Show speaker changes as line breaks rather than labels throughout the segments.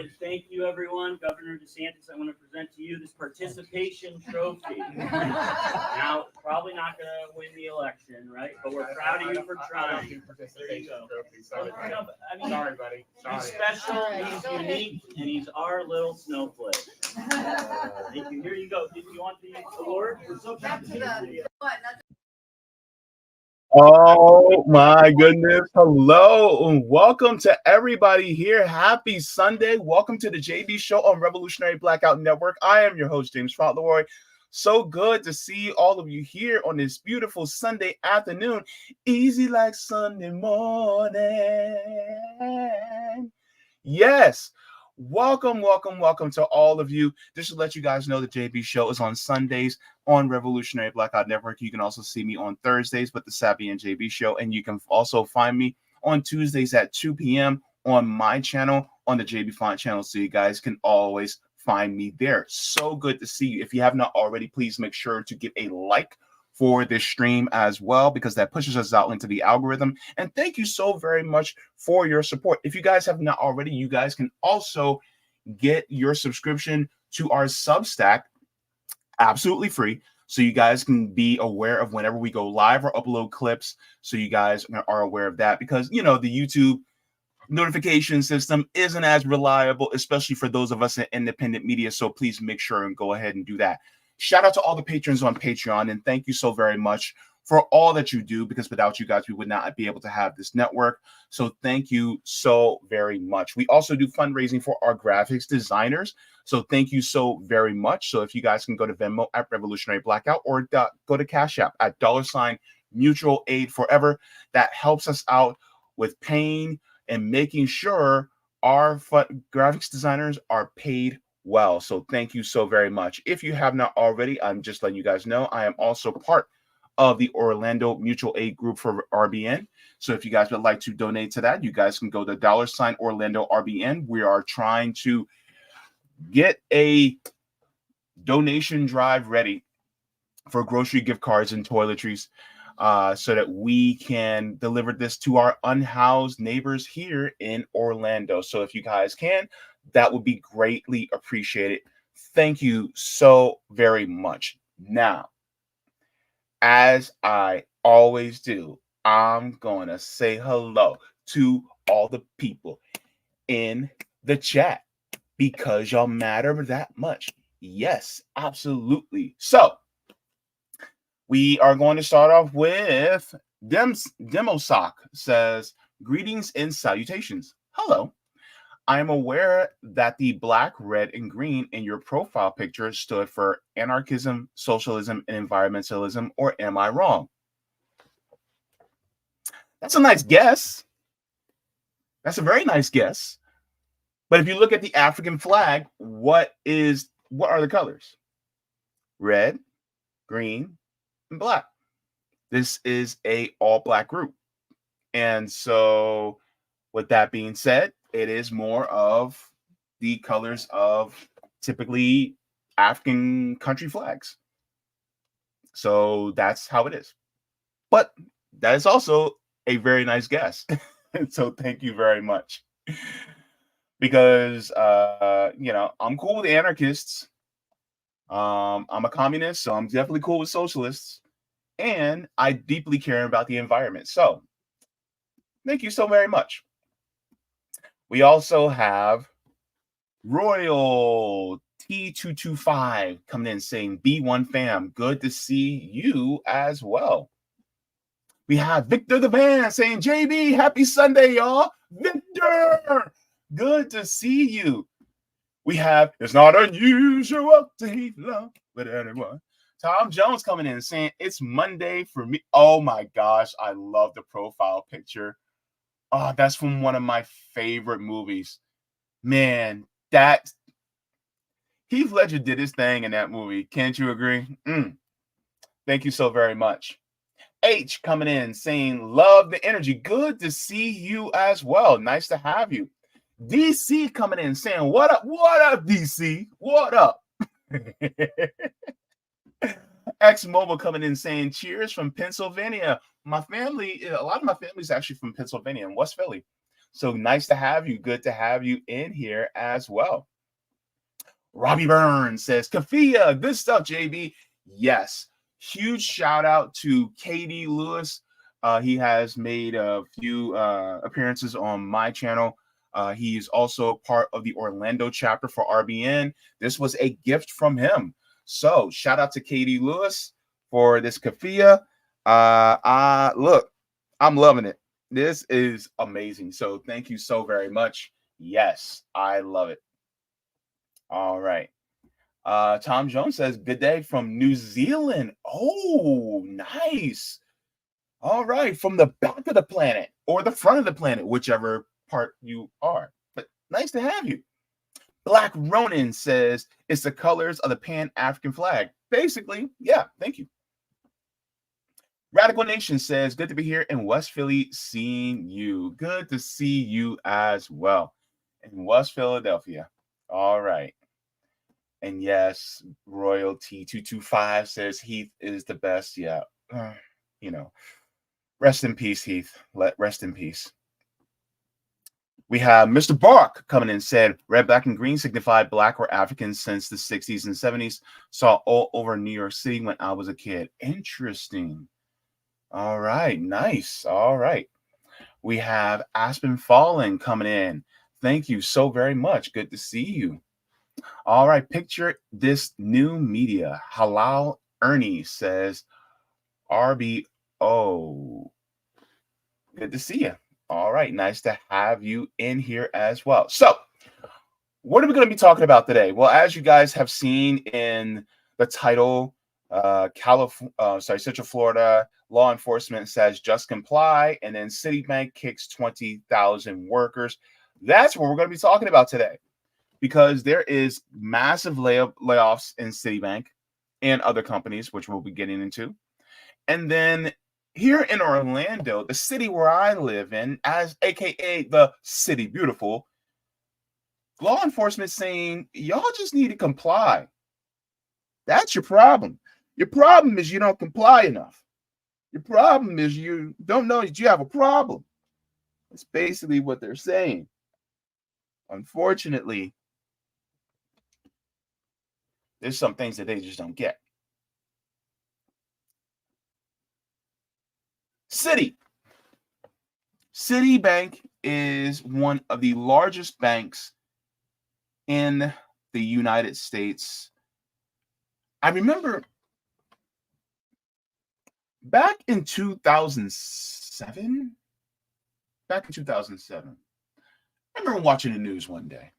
and thank you, everyone. Governor DeSantis, I want to present to you this participation trophy. Now, probably not going to win the election, right? But we're proud of you for trying. There you go.
Sorry, buddy.
He's special, he's unique, and he's our little snowflake. Thank you. Here you go. Did you want the award? We're so proud to see you.
Oh my goodness. Hello and welcome to everybody here. Happy Sunday. Welcome to the Jaybe show on Revolutionary Blackout Network. I am your host, James Fauntleroy. So good to see all of you here on this beautiful Sunday afternoon. Easy like Sunday morning. Yes. Welcome to all of you. Just to let you guys know, the Jaybe show is on Sundays on Revolutionary Blackout Network. You can also see me on Thursdays with the Savvy and Jaybe show, and you can also find me on Tuesdays at 2 p.m. on my channel, on the Jaybe Font channel, so you guys can always find me there. So good to see you. If you have not already, please make sure to give a like for this stream as well, because that pushes us out into the algorithm. And thank you so very much for your support. If you guys have not already, you guys can also get your subscription to our Substack absolutely free, so you guys can be aware of whenever we go live or upload clips, so you guys are aware of that, because you know the YouTube notification system isn't as reliable, especially for those of us in independent media. So please make sure and go ahead and do that. Shout out to all the patrons on Patreon, and thank you so very much for all that you do, because without you guys, we would not be able to have this network. So thank you so very much. We also do fundraising for our graphics designers. So thank you so very much. So if you guys can go to Venmo at Revolutionary Blackout, or go to Cash App at $Mutual Aid Forever. That helps us out with paying and making sure our graphics designers are paid well. So thank you so very much. If you have not already, I'm just letting you guys know, I am also part of the Orlando Mutual Aid Group for RBN. So if you guys would like to donate to that, you guys can go to $Orlando RBN. We are trying to get a donation drive ready for grocery gift cards and toiletries, so that we can deliver this to our unhoused neighbors here in Orlando. So if you guys can, that would be greatly appreciated. Thank you so very much. Now, as I always do, I'm going to say hello to all the people in the chat, because y'all matter that much. Yes, absolutely. So we are going to start off with Demosoc says, greetings and salutations. Hello. I am aware that the black, red, and green in your profile picture stood for anarchism, socialism, and environmentalism, or am I wrong? That's a nice guess. That's a very nice guess. But if you look at the African flag, what are the colors? Red, green, and black. This is a all-black group. And so with that being said, it is more of the colors of typically African country flags. So that's how it is. But that is also a very nice guess. So thank you very much. Because, I'm cool with anarchists. I'm a communist, so I'm definitely cool with socialists. And I deeply care about the environment. So thank you so very much. We also have Royal T225 coming in saying, B1 fam, good to see you as well. We have Victor the Van saying, JB, happy Sunday, y'all. Victor, good to see you. We have, it's not unusual to hate love with anyone. Tom Jones coming in saying, it's Monday for me. Oh my gosh, I love the profile picture. Oh, that's from one of my favorite movies. Man, that Heath Ledger did his thing in that movie. Can't you agree? Thank you so very much. H coming in saying, love the energy. Good to see you as well. Nice to have you. DC coming in saying, what up? What up, DC? What up? X Mobile coming in saying, cheers from Pennsylvania. My family, a lot of my family is actually from Pennsylvania and West Philly. So nice to have you. Good to have you in here as well. Robbie Burns says, Kafia, good stuff, JB. Yes. Huge shout out to KD Lewis. He has made a few appearances on my channel. He is also part of the Orlando chapter for RBN. This was a gift from him. So shout out to KD Lewis for this Kafia. Look, I'm loving it. This is amazing. So thank you so very much. Yes, I love it. All right. Tom Jones says, good day from New Zealand. Oh, nice. All right. From the back of the planet or the front of the planet, whichever part you are. But nice to have you. Black Ronin says, it's the colors of the Pan-African flag. Basically, yeah, thank you. Radical Nation says, good to be here in West Philly seeing you. Good to see you as well in West Philadelphia. All right. And yes, Royalty 225 says Heath is the best. Yeah. Rest in peace, Heath. Rest in peace. We have Mr. Bark coming in and said, red, black, and green signified black or Africans since the 60s and 70s. Saw all over New York City when I was a kid. Interesting. All right. Nice. All right. We have Aspen Fallen coming in. Thank you so very much. Good to see you. All right, picture this new media. Halal Ernie says, RBO. Good to see you. All right, nice to have you in here as well. So, what are we going to be talking about today? Well, as you guys have seen in the title, Central Florida law enforcement says just comply, and then Citibank kicks 20,000 workers. That's what we're going to be talking about today. Because there is massive layoffs in Citibank and other companies, which we'll be getting into. And then here in Orlando, the city where I live in, as AKA the City Beautiful, law enforcement saying, y'all just need to comply. That's your problem. Your problem is you don't comply enough. Your problem is you don't know that you have a problem. That's basically what they're saying. Unfortunately, there's some things that they just don't get. Citibank is one of the largest banks in the United States. I remember back in 2007, I remember watching the news one day.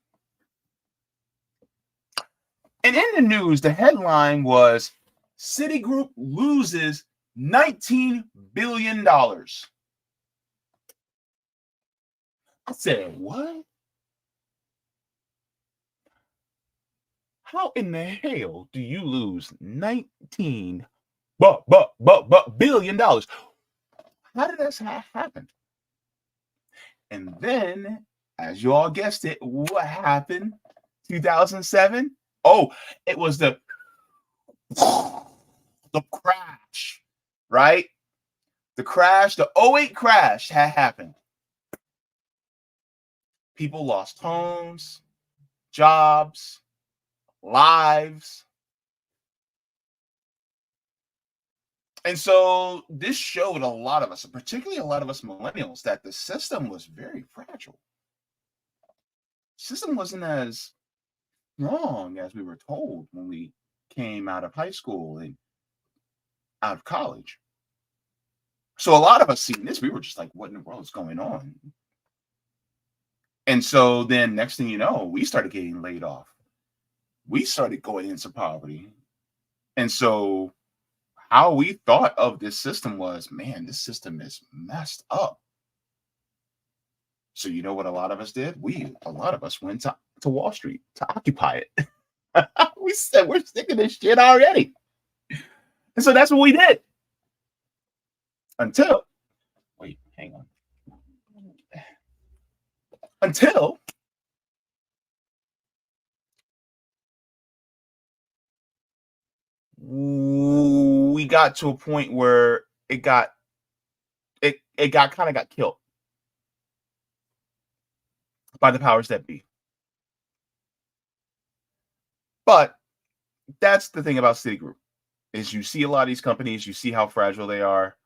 And in the news, the headline was Citigroup loses $19 billion. I said, what? How in the hell do you lose $19 billion? How did that happen? And then, as you all guessed it, what happened? 2007? Oh, it was the crash, right? The crash, the 2008 crash had happened. People lost homes, jobs, lives. And so this showed a lot of us, particularly a lot of us millennials, that the system was very fragile. System wasn't as strong as we were told when we came out of high school and out of college. So a lot of us seeing this, we were just like, what in the world is going on? And so then next thing you know, we started getting laid off. We started going into poverty. And so how we thought of this system was, man, this system is messed up. So you know what a lot of us did? A lot of us went to Wall Street to occupy it. We said, we're sick of this shit already. And so that's what we did. Until we got to a point where it got killed. by the powers that be. But that's the thing about Citigroup, is you see a lot of these companies, you see how fragile they are.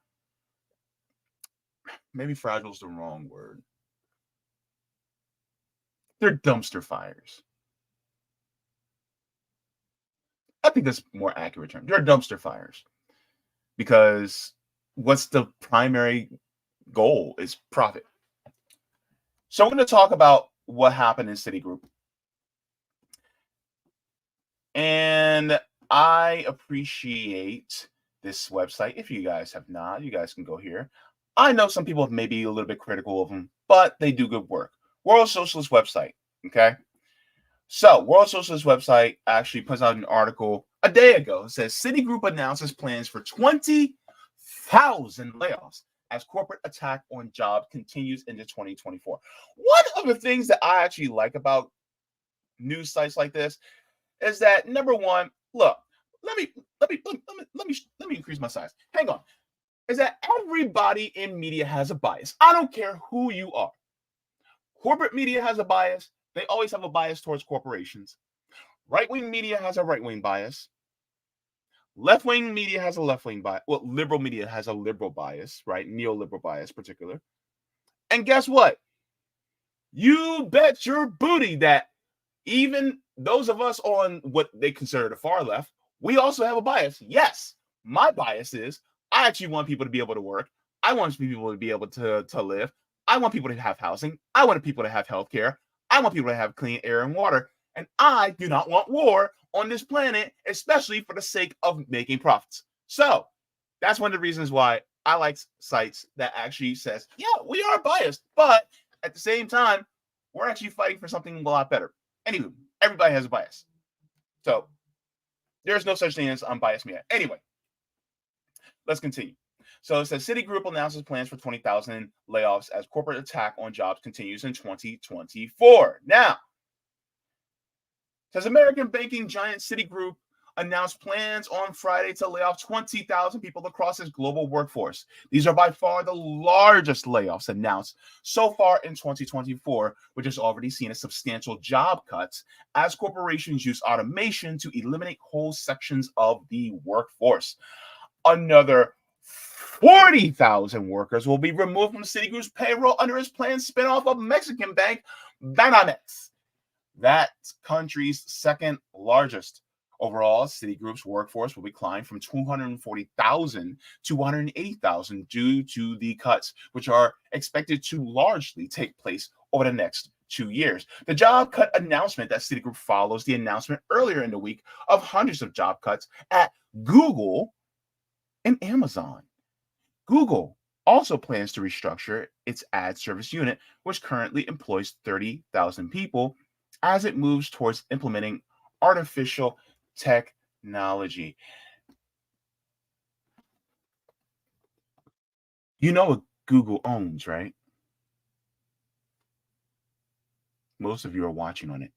Maybe fragile is the wrong word. They're dumpster fires. I think that's a more accurate term. They're dumpster fires. Because what's the primary goal is profit. So I'm going to talk about what happened in Citigroup. And I appreciate this website. If you guys have not, you guys can go here. I know some people may be a little bit critical of them, but they do good work. World Socialist website. Okay. So World Socialist website actually puts out an article a day ago. It says Citigroup announces plans for 20,000 layoffs as corporate attack on jobs continues into 2024. One of the things that I actually like about news sites like this is that, number one, look, let me increase my size. Hang on. Is that everybody in media has a bias. I don't care who you are. Corporate media has a bias. They always have a bias towards corporations. Right-wing media has a right-wing bias. Left-wing media has a left-wing bias. Well, liberal media has a liberal bias, right? Neoliberal bias, particular. And guess what? You bet your booty that even those of us on what they consider the far left, we also have a bias. Yes, my bias is I actually want people to be able to work. I want people to be able to live. I want people to have housing. I want people to have health care. I want people to have clean air and water. And I do not want war on this planet, especially for the sake of making profits. So that's one of the reasons why I like sites that actually says, yeah, we are biased, but at the same time, we're actually fighting for something a lot better. Anywho, everybody has a bias. So there's no such thing as unbiased media. Anyway, let's continue. So it says Citigroup announces plans for 20,000 layoffs as corporate attack on jobs continues in 2024. Now, it says American banking giant Citigroup announced plans on Friday to lay off 20,000 people across its global workforce. These are by far the largest layoffs announced so far in 2024, which has already seen a substantial job cuts as corporations use automation to eliminate whole sections of the workforce. Another 40,000 workers will be removed from Citigroup's payroll under its planned spinoff of Mexican bank Banamex, that country's second largest. Overall, Citigroup's workforce will decline from 240,000 to 180,000 due to the cuts, which are expected to largely take place over the next 2 years. The job cut announcement that Citigroup follows the announcement earlier in the week of hundreds of job cuts at Google and Amazon. Google also plans to restructure its ad service unit, which currently employs 30,000 people, as it moves towards implementing artificial technology. You know what Google owns, right? Most of you are watching on it.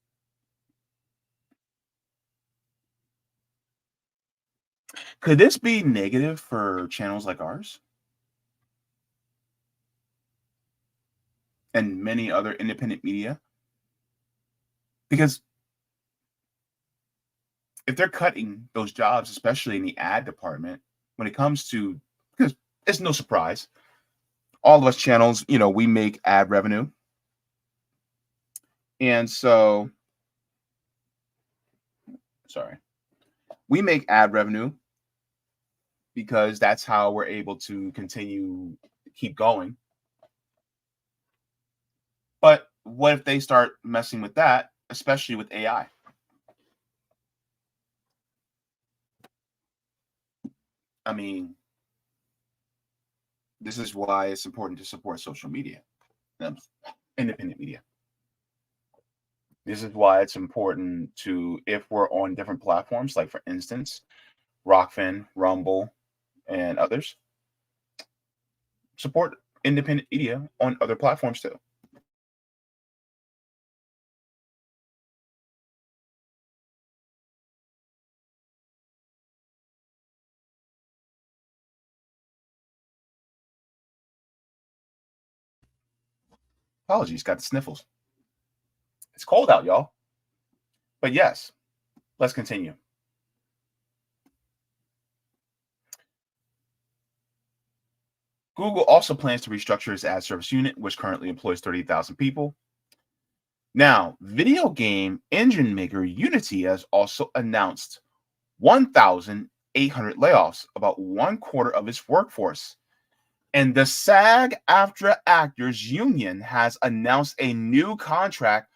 Could this be negative for channels like ours and many other independent media? Because if they're cutting those jobs, especially in the ad department, when it comes to, because it's no surprise, all of us channels, we make ad revenue. And so, we make ad revenue because that's how we're able to continue keep going. But what if they start messing with that, especially with AI? I mean, this is why it's important to support social media, independent media. This is why it's important to, if we're on different platforms, like for instance, Rockfin, Rumble, and others, support independent media on other platforms too. Apologies, got the sniffles. It's cold out, y'all. But yes, let's continue. Google also plans to restructure its ad service unit, which currently employs 30,000 people. Now, video game engine maker Unity has also announced 1,800 layoffs, about 1/4 of its workforce. And the SAG-AFTRA Actors Union has announced a new contract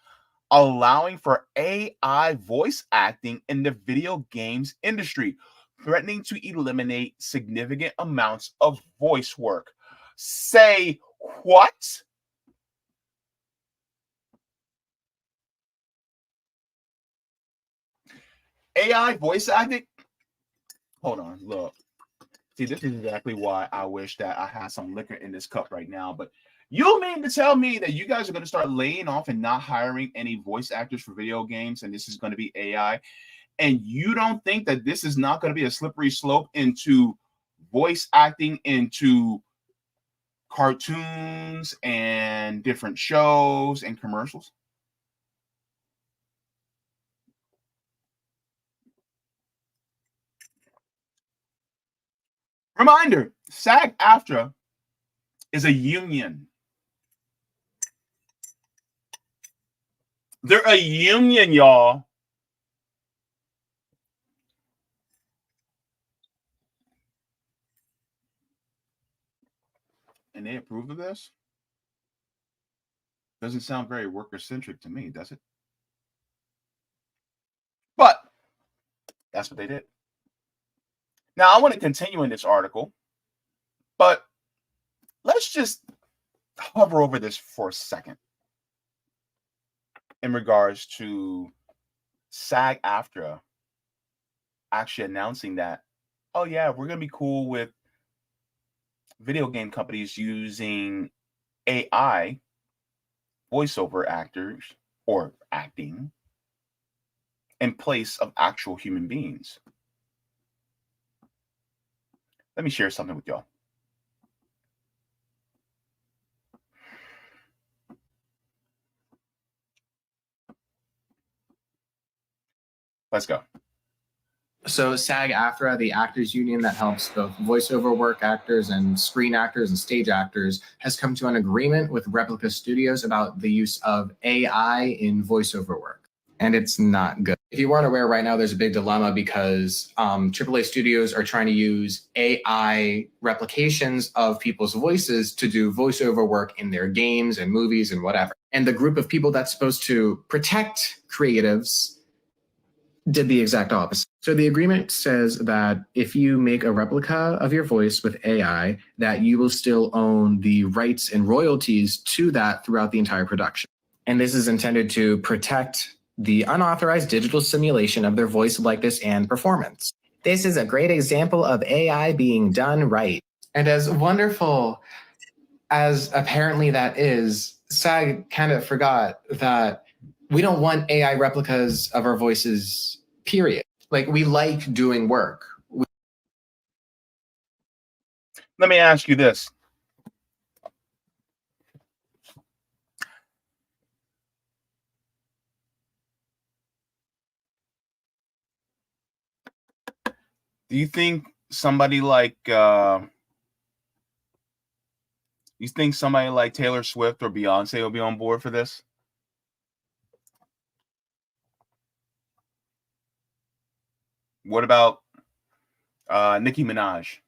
allowing for AI voice acting in the video games industry, threatening to eliminate significant amounts of voice work. Say what? AI voice acting? Hold on, look. See, this is exactly why I wish that I had some liquor in this cup right now. But you mean to tell me that you guys are going to start laying off and not hiring any voice actors for video games, and this is going to be AI? And you don't think that this is not going to be a slippery slope into voice acting into cartoons and different shows and commercials? Reminder, SAG-AFTRA is a union. They're a union, y'all. And they approve of this? Doesn't sound very worker-centric to me, does it? But that's what they did. Now, I want to continue in this article, but let's just hover over this for a second in regards to SAG-AFTRA actually announcing that, oh yeah, we're going to be cool with video game companies using AI voiceover actors or acting in place of actual human beings. Let me share something with y'all. Let's go.
So SAG-AFTRA, the actors union that helps both voiceover work actors and screen actors and stage actors, has come to an agreement with Replica Studios about the use of AI in voiceover work. And it's not good. If you weren't aware, right now there's a big dilemma because AAA studios are trying to use AI replications of people's voices to do voiceover work in their games and movies and whatever. And the group of people that's supposed to protect creatives did the exact opposite. So the agreement says that if you make a replica of your voice with AI, that you will still own the rights and royalties to that throughout the entire production. And this is intended to protect the unauthorized digital simulation of their voice likeness and performance. This is a great example of AI being done right. And as wonderful as apparently that is, SAG kind of forgot that we don't want AI replicas of our voices, period. Like, we like doing work.
Let me ask you this. Do you think somebody like Taylor Swift or Beyonce will be on board for this? What about Nicki Minaj?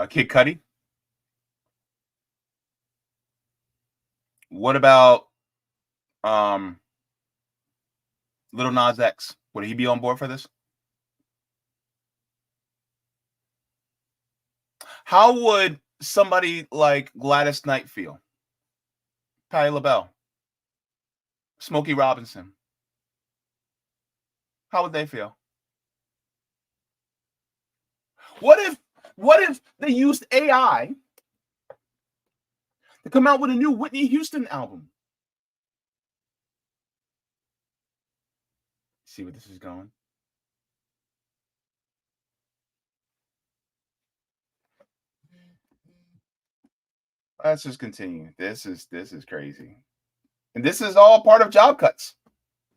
Kid Cudi? What about Lil Nas X? Would he be on board for this? How would somebody like Gladys Knight feel? Patti LaBelle? Smokey Robinson? How would they feel? What if they used AI to come out with a new Whitney Houston album? See where this is going? Let's just continue. This is crazy. And this is all part of job cuts.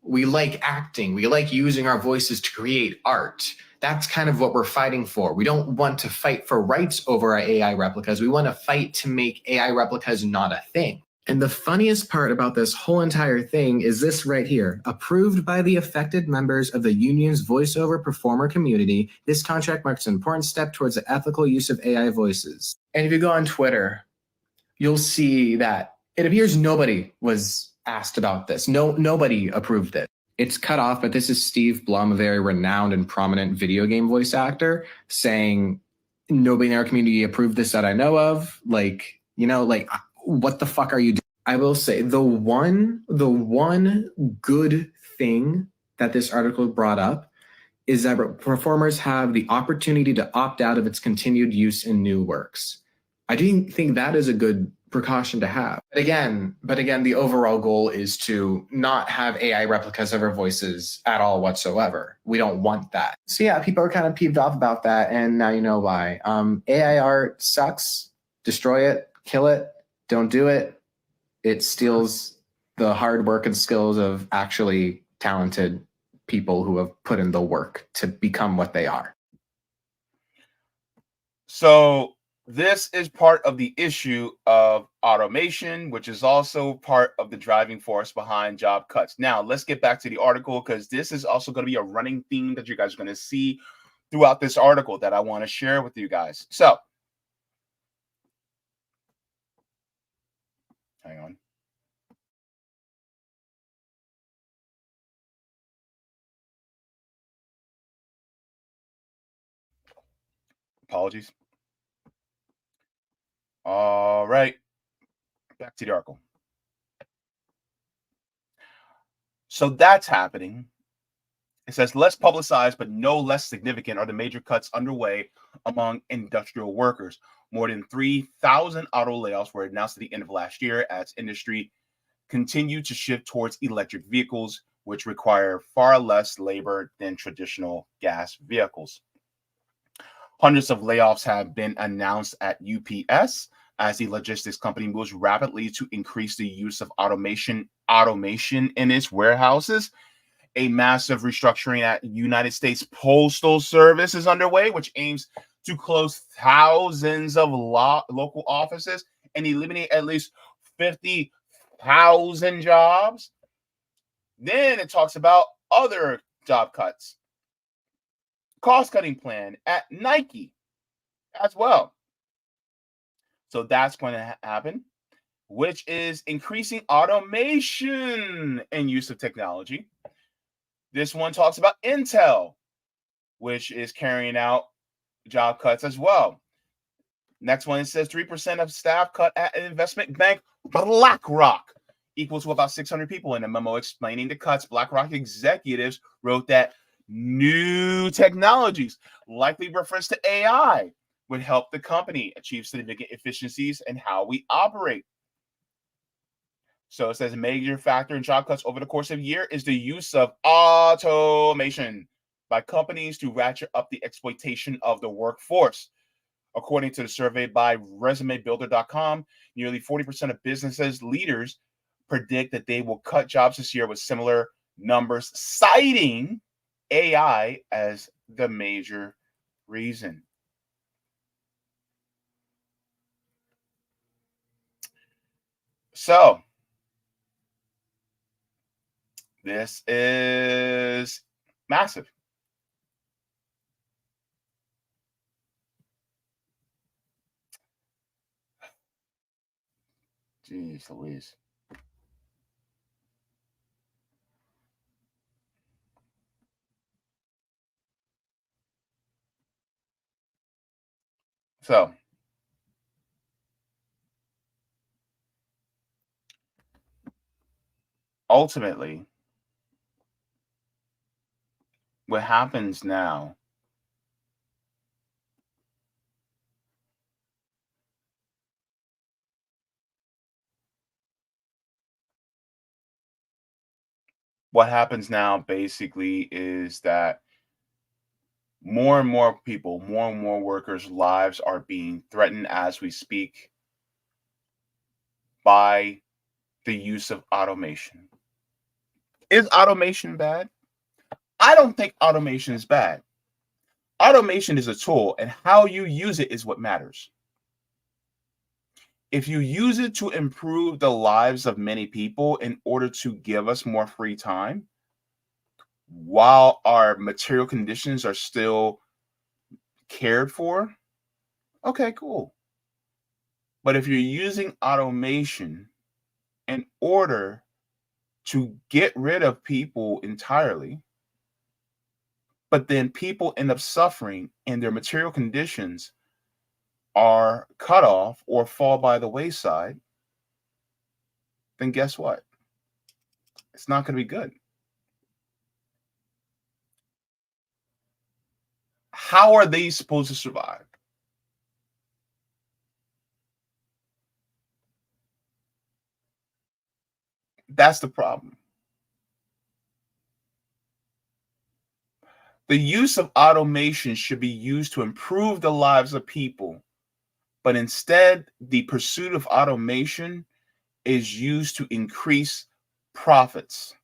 We like acting. We like using our voices to create art. That's kind of what we're fighting for. We don't want to fight for rights over our AI replicas. We want to fight to make AI replicas not a thing. And the funniest part about this whole entire thing is this right here. Approved by the affected members of the union's voiceover performer community, this contract marks an important step towards the ethical use of AI voices. And if you go on Twitter, you'll see that it appears nobody was asked about this. Nobody approved it. It's cut off, but this is Steve Blum, a very renowned and prominent video game voice actor, saying nobody in our community approved this that I know of. Like, what the fuck are you doing? I will say the one good thing that this article brought up is that performers have the opportunity to opt out of its continued use in new works. I do think that is a good precaution to have. But again, the overall goal is to not have AI replicas of our voices at all whatsoever. We don't want that. So yeah, people are kind of peeved off about that, and now you know why. AI art sucks. Destroy it, kill it, don't do it. It steals the hard work and skills of actually talented people who have put in the work to become what they are.
So this is part of the issue of automation, which is also part of the driving force behind job cuts. Now, let's get back to the article, because this is also going to be a running theme that you guys are going to see throughout this article that I want to share with you guys. So, hang on. Apologies. All right. Back to the article. So that's happening. It says less publicized, but no less significant are the major cuts underway among industrial workers. More than 3,000 auto layoffs were announced at the end of last year as industry continued to shift towards electric vehicles, which require far less labor than traditional gas vehicles. Hundreds of layoffs have been announced at UPS as the logistics company moves rapidly to increase the use of automation in its warehouses. A massive restructuring at United States Postal Service is underway, which aims to close thousands of local offices and eliminate at least 50,000 jobs. Then it talks about other job cuts. Cost-cutting plan at Nike as well. So that's going to happen, which is increasing automation and use of technology. This one talks about Intel, which is carrying out job cuts as well. Next one, it says 3% of staff cut at investment bank BlackRock, equal to about 600 people. In a memo explaining the cuts, BlackRock executives wrote that new technologies, likely reference to AI, would help the company achieve significant efficiencies in how we operate. So it says a major factor in job cuts over the course of a year is the use of automation by companies to ratchet up the exploitation of the workforce. According to the survey by resumebuilder.com, nearly 40% of businesses leaders predict that they will cut jobs this year, with similar numbers citing AI as the major reason. So this is massive. Jeez Louise. So ultimately, what happens now basically is that more and more people, more and more workers' lives are being threatened as we speak. by the use of automation. Is automation bad? I don't think automation is bad. Automation is a tool, and how you use it is what matters. If you use it to improve the lives of many people in order to give us more free time, while our material conditions are still cared for, okay, cool. But if you're using automation in order to get rid of people entirely, but then people end up suffering and their material conditions are cut off or fall by the wayside, then guess what? It's not going to be good. How are they supposed to survive? That's the problem. The use of automation should be used to improve the lives of people, but instead, the pursuit of automation is used to increase profits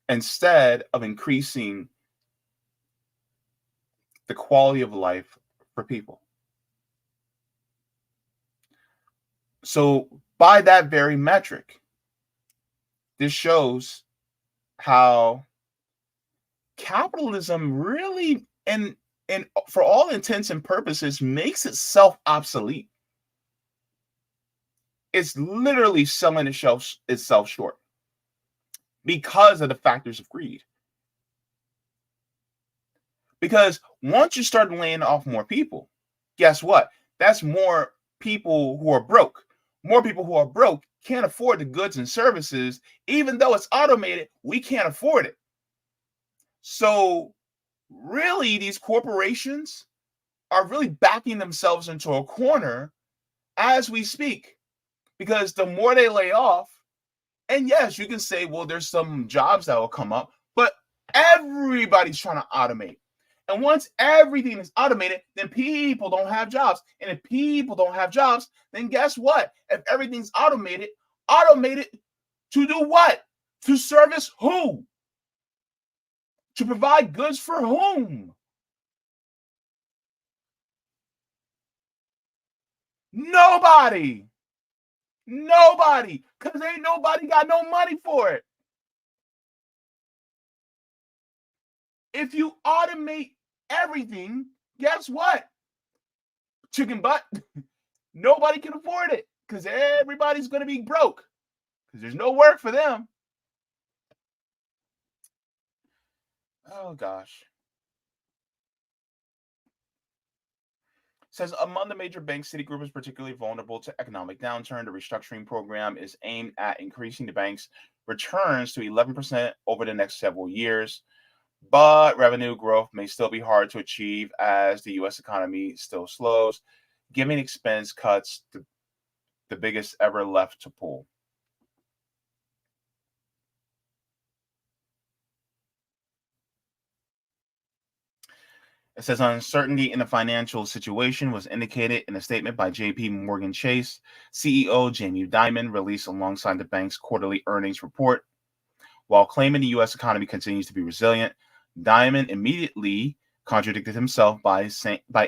instead of increasing the quality of life for people. So, by that very metric, this shows how capitalism really, and for all intents and purposes, makes itself obsolete. It's literally selling itself short because of the factors of greed. Because once you start laying off more people, guess what? That's more people who are broke. More people who are broke can't afford the goods and services. Even though it's automated, we can't afford it. So really, these corporations are really backing themselves into a corner as we speak, because the more they lay off, and yes, you can say, well, there's some jobs that will come up, but everybody's trying to automate. And once everything is automated, then people don't have jobs. And if people don't have jobs, then guess what? If everything's automated to do what? To service who? To provide goods for whom? Nobody. Because ain't nobody got no money for it. If you automate everything, guess what? Chicken butt. Nobody can afford it because everybody's going to be broke because there's no work for them. Oh, gosh. Says among the major banks, Citigroup is particularly vulnerable to economic downturn. The restructuring program is aimed at increasing the bank's returns to 11% over the next several years. But revenue growth may still be hard to achieve as the U.S. economy still slows, giving expense cuts the biggest ever left to pull. It says uncertainty in the financial situation was indicated in a statement by J.P. Morgan Chase CEO Jamie Dimon released alongside the bank's quarterly earnings report. While claiming the U.S. economy continues to be resilient, Dimon immediately contradicted himself by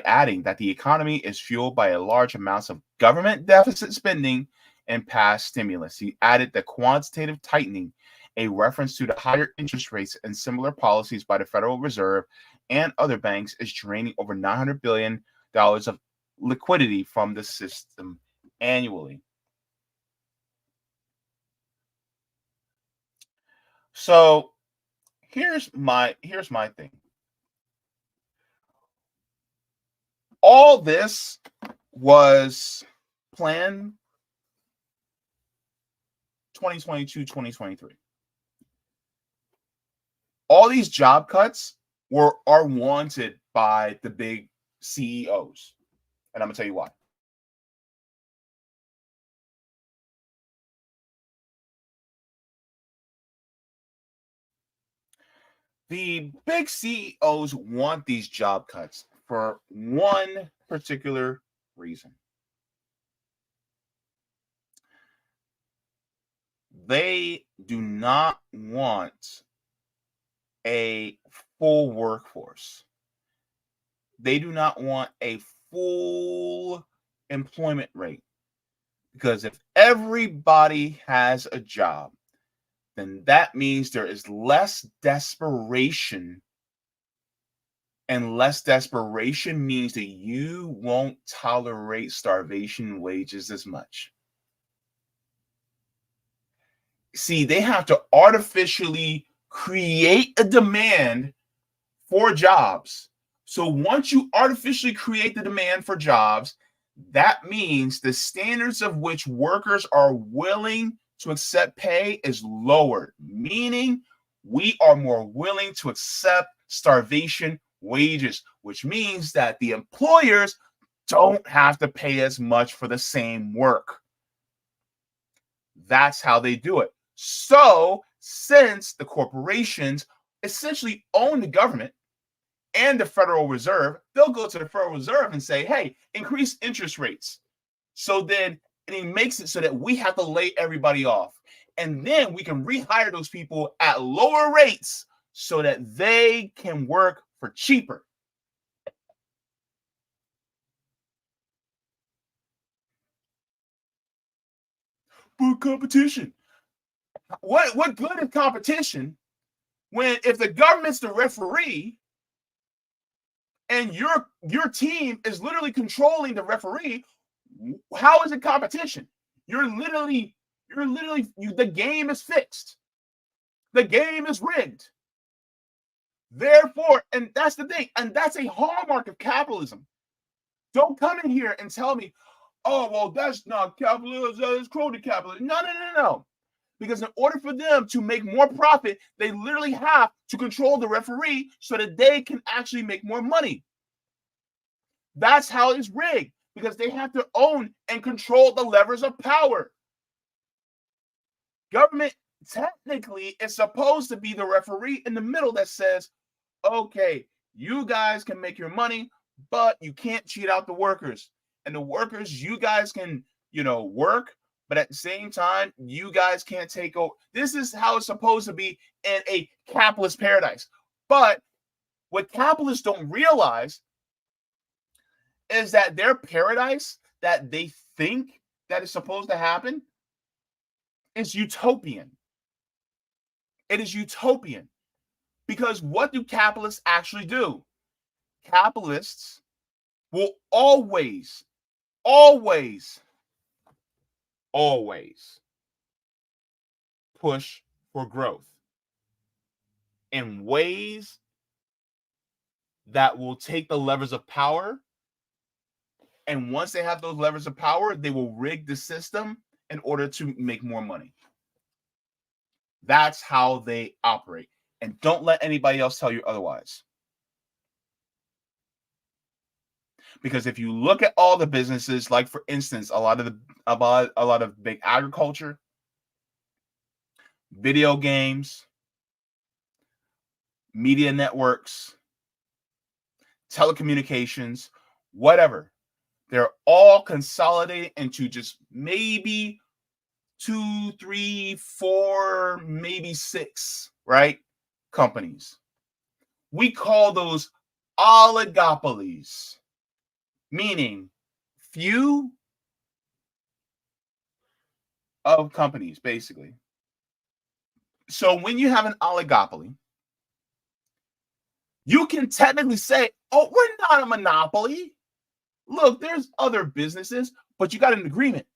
adding that the economy is fueled by a large amounts of government deficit spending and past stimulus. He added that quantitative tightening, a reference to the higher interest rates and similar policies by the Federal Reserve and other banks, is draining over $900 billion of liquidity from the system annually. So here's my thing. All this was planned 2022, 2023. All these job cuts are wanted by the big CEOs. And I'm going to tell you why. The big CEOs want these job cuts for one particular reason. they do not want a full workforce. They do not want a full employment rate, because if everybody has a job, then that means there is less desperation, and less desperation means that you won't tolerate starvation wages as much. See, they have to artificially create a demand for jobs. So once you artificially create the demand for jobs, that means the standards of which workers are willing to accept pay is lowered, meaning we are more willing to accept starvation wages, which means that the employers don't have to pay as much for the same work. That's how they do it. So, since the corporations essentially own the government and the Federal Reserve, they'll go to the Federal Reserve and say, hey, increase interest rates. So then it makes it so that we have to lay everybody off. And then we can rehire those people at lower rates so that they can work for cheaper. But competition. What good is competition when if the government's the referee and your team is literally controlling the referee? How is it competition? The game is fixed. The game is rigged. Therefore, and that's the thing, and that's a hallmark of capitalism. Don't come in here and tell me, oh, well, that's not capitalism, that's crony capitalism. No. Because in order for them to make more profit, they literally have to control the referee so that they can actually make more money. That's how it's rigged, because they have to own and control the levers of power. Government technically is supposed to be the referee in the middle that says, okay, you guys can make your money, but you can't cheat out the workers. And the workers, you guys can, work, but at the same time, you guys can't take over. This is how it's supposed to be in a capitalist paradise. But what capitalists don't realize is that their paradise that they think that is supposed to happen is utopian. It is utopian. Because what do capitalists actually do? Capitalists will always push for growth in ways that will take the levers of power. And once they have those levers of power, they will rig the system in order to make more money. That's how they operate. And don't let anybody else tell you otherwise. Because if you look at all the businesses, like for instance, a lot of big agriculture, video games, media networks, telecommunications, whatever, they're all consolidated into just maybe 2, 3, 4, maybe 6, right? Companies. We call those oligopolies, meaning few of companies, basically. So when you have an oligopoly, you can technically say, oh, we're not a monopoly. Look, there's other businesses, but you got an agreement.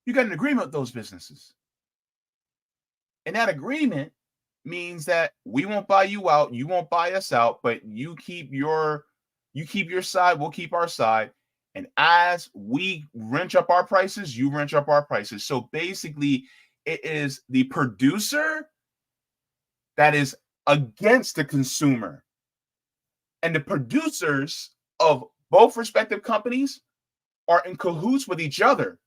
You got an agreement with those businesses. And that agreement means that we won't buy you out, you won't buy us out, but you keep your side, we'll keep our side. And as we wrench up our prices, you wrench up our prices. So basically, it is the producer that is against the consumer. And the producers of both respective companies are in cahoots with each other.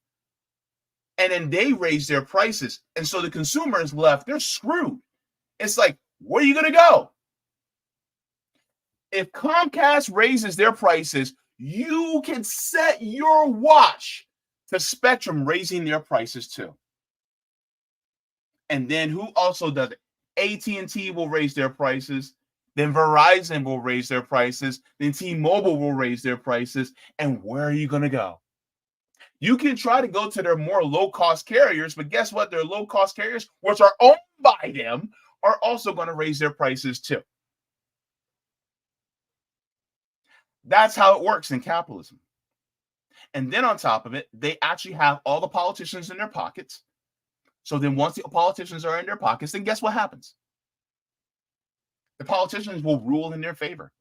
And then they raise their prices. And so the consumer is left, they're screwed. It's like, where are you going to go? If Comcast raises their prices, you can set your watch to Spectrum raising their prices too. And then who also does it? AT&T will raise their prices. Then Verizon will raise their prices. Then T-Mobile will raise their prices. And where are you going to go? You can try to go to their more low-cost carriers, but guess what? Their low-cost carriers, which are owned by them, are also going to raise their prices too. That's how it works in capitalism. And then on top of it, they actually have all the politicians in their pockets. So then once the politicians are in their pockets, then guess what happens? The politicians will rule in their favor.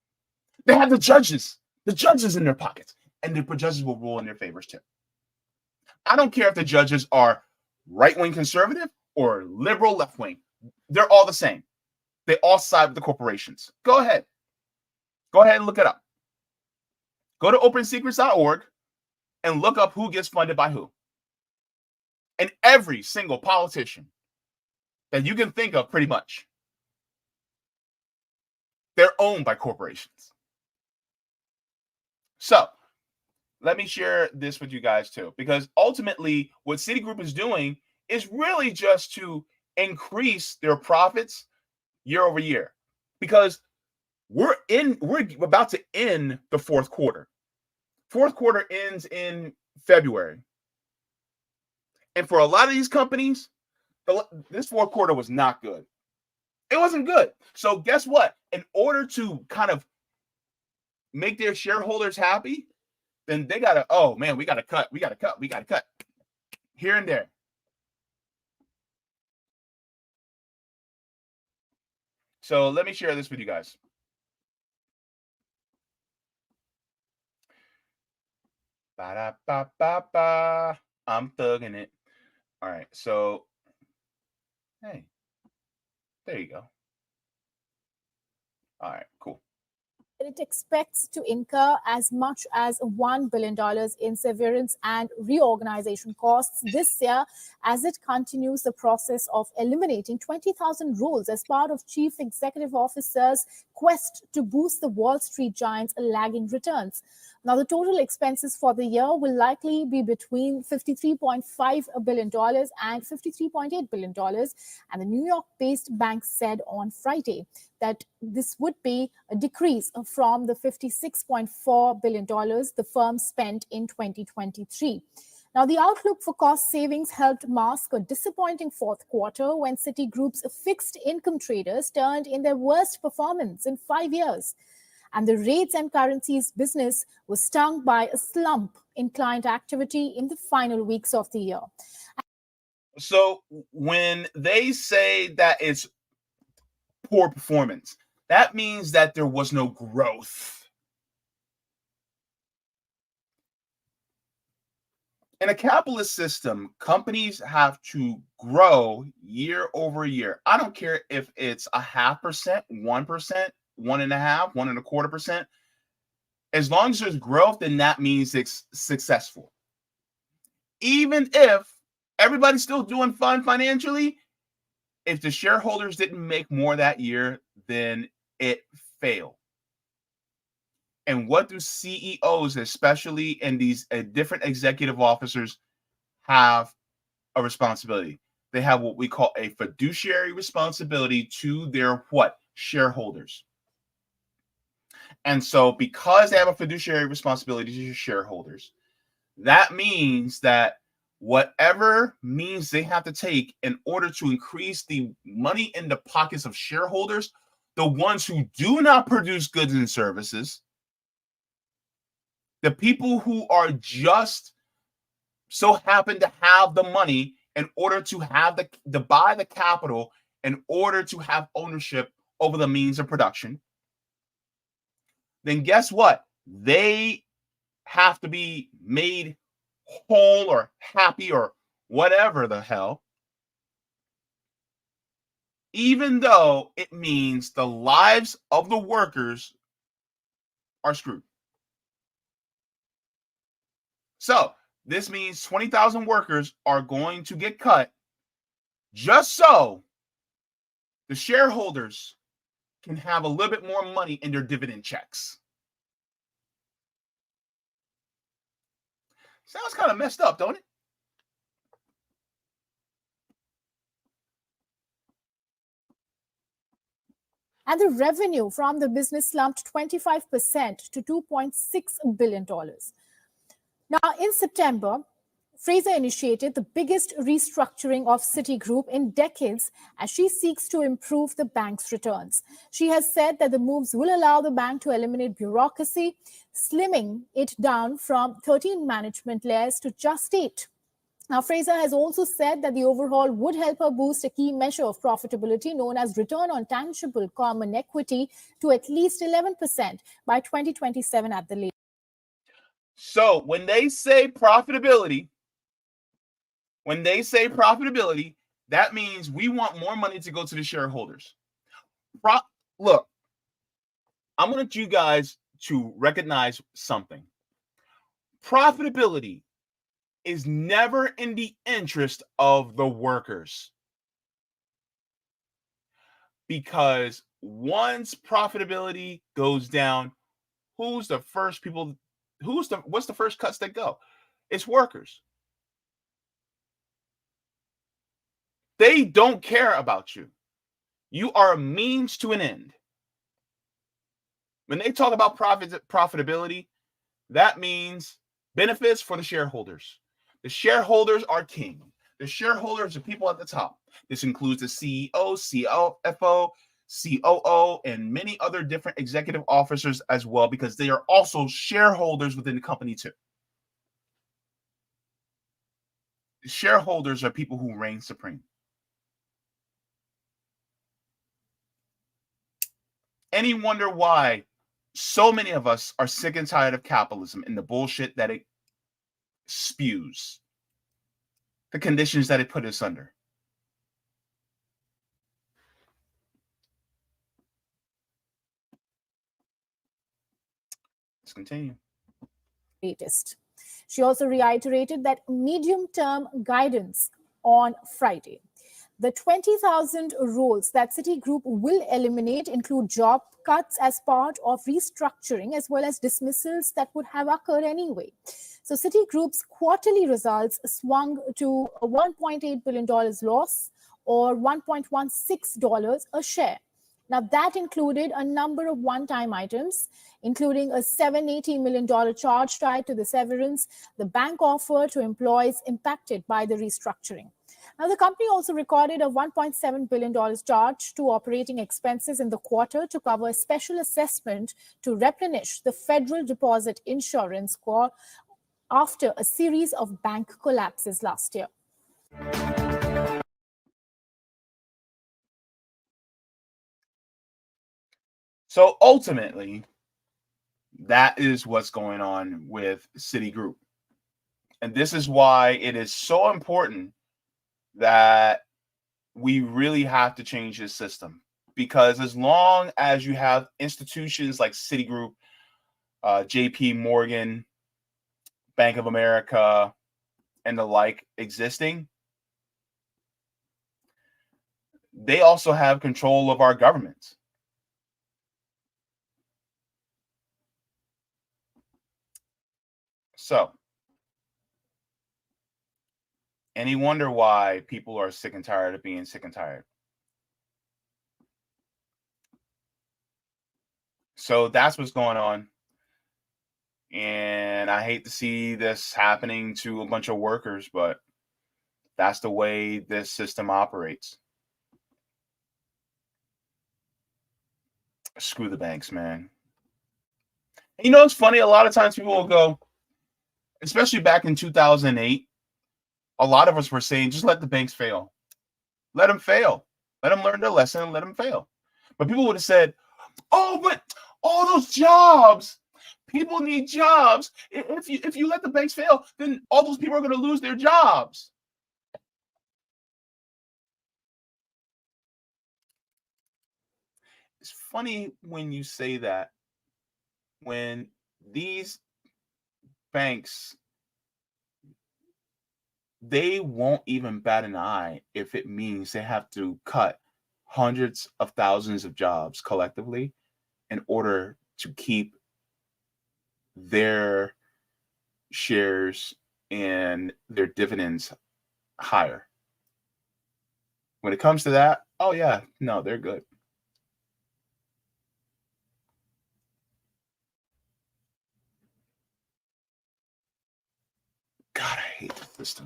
They have the judges in their pockets, and the judges will rule in their favors too. I don't care if the judges are right-wing conservative or liberal left-wing. They're all the same. They all side with the corporations. Go ahead. Go ahead and look it up. Go to opensecrets.org and look up who gets funded by who. And every single politician that you can think of, pretty much, they're owned by corporations. So let me share this with you guys too, because ultimately what Citigroup is doing is really just to increase their profits year over year, because we're about to end the fourth quarter. Fourth quarter ends in February. And for a lot of these companies, this fourth quarter was not good. It wasn't good. So guess what? In order to kind of make their shareholders happy, then they gotta, oh man, we gotta cut here and there. So let me share this with you guys. Ba-da-ba-ba-ba. I'm thugging it. All right, so hey, there you go. All right, cool.
It expects to incur as much as $1 billion in severance and reorganization costs this year as it continues the process of eliminating 20,000 roles as part of Chief Executive Officer's quest to boost the Wall Street giant's lagging returns. Now, the total expenses for the year will likely be between $53.5 billion and $53.8 billion. And the New York-based bank said on Friday that this would be a decrease from the $56.4 billion the firm spent in 2023. Now, the outlook for cost savings helped mask a disappointing fourth quarter when Citigroup's fixed income traders turned in their worst performance in 5 years. And the rates and currencies business was stung by a slump in client activity in the final weeks of the year.
So when they say that it's poor performance, that means that there was no growth. In a capitalist system, companies have to grow year over year. I don't care if it's 0.5%, 1%, 1.5%, 1.25%. As long as there's growth, then that means it's successful. Even if everybody's still doing fine financially, if the shareholders didn't make more that year, then it failed. And what do CEOs, especially in these different executive officers, have a responsibility? They have what we call a fiduciary responsibility to their what? Shareholders. And so because they have a fiduciary responsibility to shareholders, that means that whatever means they have to take in order to increase the money in the pockets of shareholders, the ones who do not produce goods and services, the people who are just so happen to have the money in order to have to buy the capital in order to have ownership over the means of production, then guess what? They have to be made whole or happy or whatever the hell, even though it means the lives of the workers are screwed. So this means 20,000 workers are going to get cut just so the shareholders can have a little bit more money in their dividend checks. Sounds kind of messed up, don't it?
And the revenue from the business slumped 25% to $2.6 billion. Now, in September, Fraser initiated the biggest restructuring of Citigroup in decades as she seeks to improve the bank's returns. She has said that the moves will allow the bank to eliminate bureaucracy, slimming it down from 13 management layers to just 8. Now, Fraser has also said that the overhaul would help her boost a key measure of profitability known as return on tangible common equity to at least 11% by 2027 at the latest.
So when they say profitability, that means we want more money to go to the shareholders. Look, I want you guys to recognize something. Profitability is never in the interest of the workers. Because once profitability goes down, what's the first cuts that go? It's workers. They don't care about you. You are a means to an end. When they talk about profitability, that means benefits for the shareholders. The shareholders are king. The shareholders are people at the top. This includes the CEO, CFO, COO, and many other different executive officers as well, because they are also shareholders within the company too. Shareholders are people who reign supreme. Any wonder why so many of us are sick and tired of capitalism and the bullshit that it spews, the conditions that it put us under? Let's continue.
Latest. She also reiterated that medium-term guidance on Friday. The 20,000 roles that Citigroup will eliminate include job cuts as part of restructuring, as well as dismissals that would have occurred anyway. So Citigroup's quarterly results swung to a $1.8 billion loss, or $1.16 a share. Now, that included a number of one-time items, including a $780 million charge tied to the severance the bank offered to employees impacted by the restructuring. Now, the company also recorded a $1.7 billion charge to operating expenses in the quarter to cover a special assessment to replenish the federal deposit insurance corps after a series of bank collapses last year.
So ultimately, that is what's going on with Citigroup. And this is why it is so important that we really have to change this system. Because as long as you have institutions like Citigroup, JP Morgan, Bank of America, and the like existing, they also have control of our government. So, any wonder why people are sick and tired of being sick and tired? So that's what's going on. And I hate to see this happening to a bunch of workers, but that's the way this system operates. Screw the banks, man. You know, it's funny. A lot of times people will go, especially back in 2008, a lot of us were saying, just let the banks fail. Let them fail. Let them learn their lesson and let them fail. But people would have said, oh, but all those jobs, people need jobs. If you let the banks fail, then all those people are going to lose their jobs. It's funny when you say that, when these banks, they won't even bat an eye if it means they have to cut hundreds of thousands of jobs collectively in order to keep their shares and their dividends higher. When it comes to that, oh yeah, no, they're good. capitalist.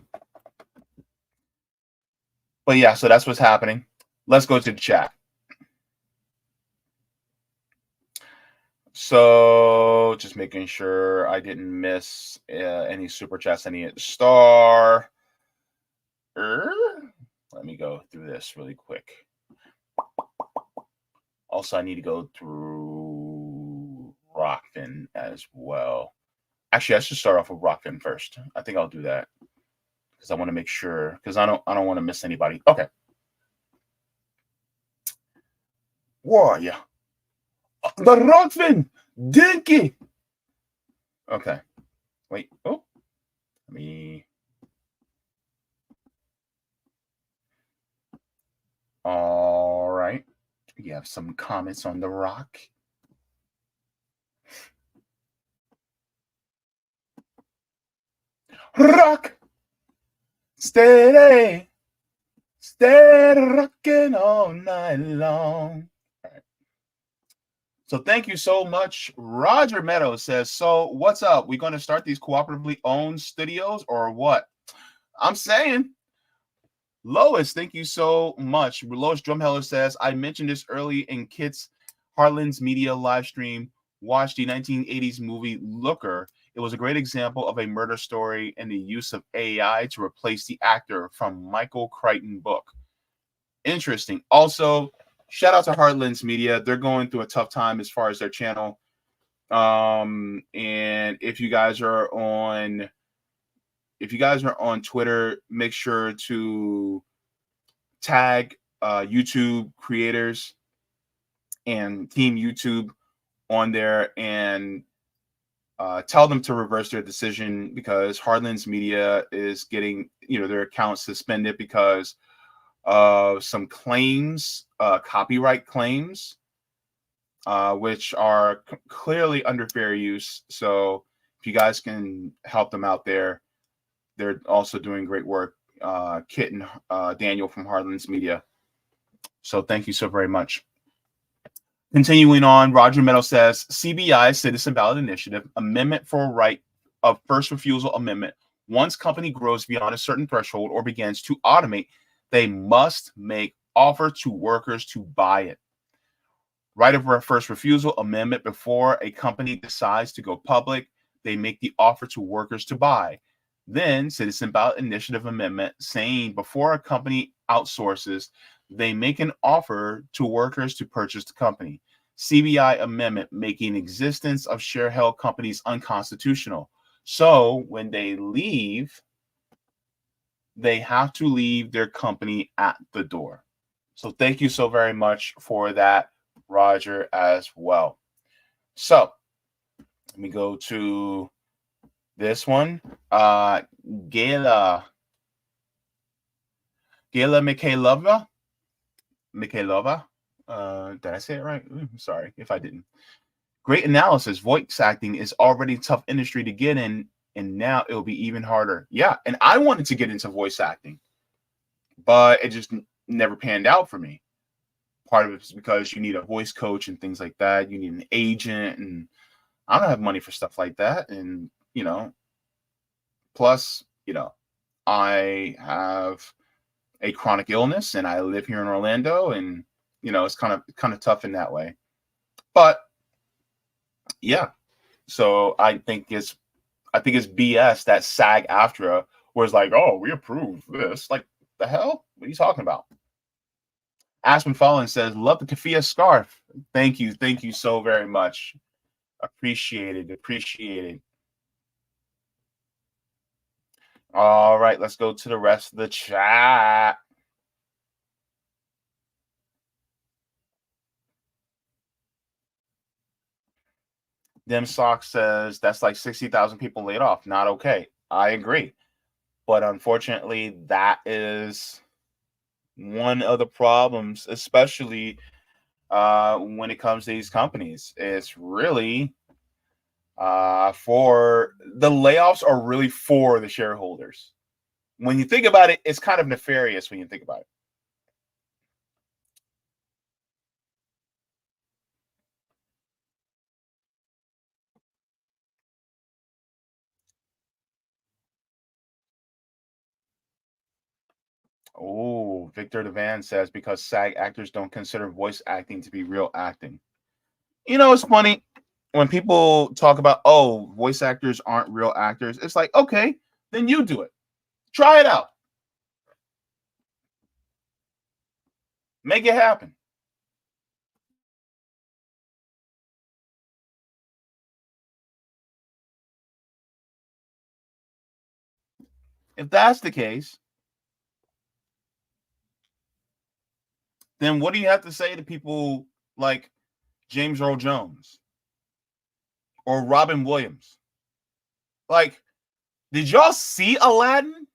But yeah, so that's what's happening. Let's go to the chat. So just making sure I didn't miss any super chats, any at the star. Let me go through this really quick. Also, I need to go through Rockfin as well. Actually, I should start off with Rockfin first. I think I'll do that because I want to make sure, because I don't want to miss anybody. Okay. Whoa, yeah. The Rockfin Dinky. Okay. Wait. Oh, let me. All right. You have some comments on the rock. Rock. Steady. Steady rocking all night long. All right. So thank you so much. Roger Meadows says, so what's up? We going to start these cooperatively owned studios or what? I'm saying. Lois, thank you so much. Lois Drumheller says, I mentioned this early in Kit's Heartland's Media live stream. Watch the 1980s movie Looker. It was a great example of a murder story and the use of AI to replace the actor from Michael Crichton book. Interesting. Also, shout out to Heartland's Media. They're going through a tough time as far as their channel. And if you guys are on Twitter, make sure to tag YouTube creators and Team YouTube on there and tell them to reverse their decision, because Heartland's Media is getting their accounts suspended because of some claims, copyright claims, which are clearly under fair use. So if you guys can help them out there, they're also doing great work. Kit and Daniel from Heartland's Media. So thank you so very much. Continuing on, Roger Meadow says, CBI, Citizen Ballot Initiative, Amendment for a Right of First Refusal Amendment. Once company grows beyond a certain threshold or begins to automate, they must make offer to workers to buy it. Right of first refusal amendment: before a company decides to go public, they make the offer to workers to buy. Then Citizen Ballot Initiative Amendment, saying before a company outsources, they make an offer to workers to purchase the company. CBI Amendment, making existence of share-held companies unconstitutional. So when they leave, they have to leave their company at the door. So thank you so very much for that, Roger, as well. So let me go to this one. Gayla Mikhailova. Did I say it right? Sorry if I didn't. Great analysis. Voice acting is already a tough industry to get in, and now it'll be even harder. Yeah, and I wanted to get into voice acting, but it just never panned out for me. Part of it is because you need a voice coach and things like that. You need an agent, and I don't have money for stuff like that. And plus, I have a chronic illness, and I live here in Orlando, and it's kind of tough in that way. But yeah, so I think it's BS that SAG-AFTRA was like, oh, we approve this. Like, the hell? What are you talking about? Aspen Fallen says, love the keffiyeh scarf. Thank you so very much. Appreciate it. All right, let's go to the rest of the chat. Dim Sock says, that's like 60,000 people laid off. Not okay. I agree. But unfortunately, that is one of the problems, especially when it comes to these companies. It's really for the layoffs are really for the shareholders. When you think about it, it's kind of nefarious when you think about it. Oh, Victor Devan says because SAG actors don't consider voice acting to be real acting. You know, it's funny when people talk about, oh, voice actors aren't real actors. It's like, okay, then you do it. Try it out. Make it happen. If that's the case, then what do you have to say to people like James Earl Jones or Robin Williams? Like, did y'all see Aladdin?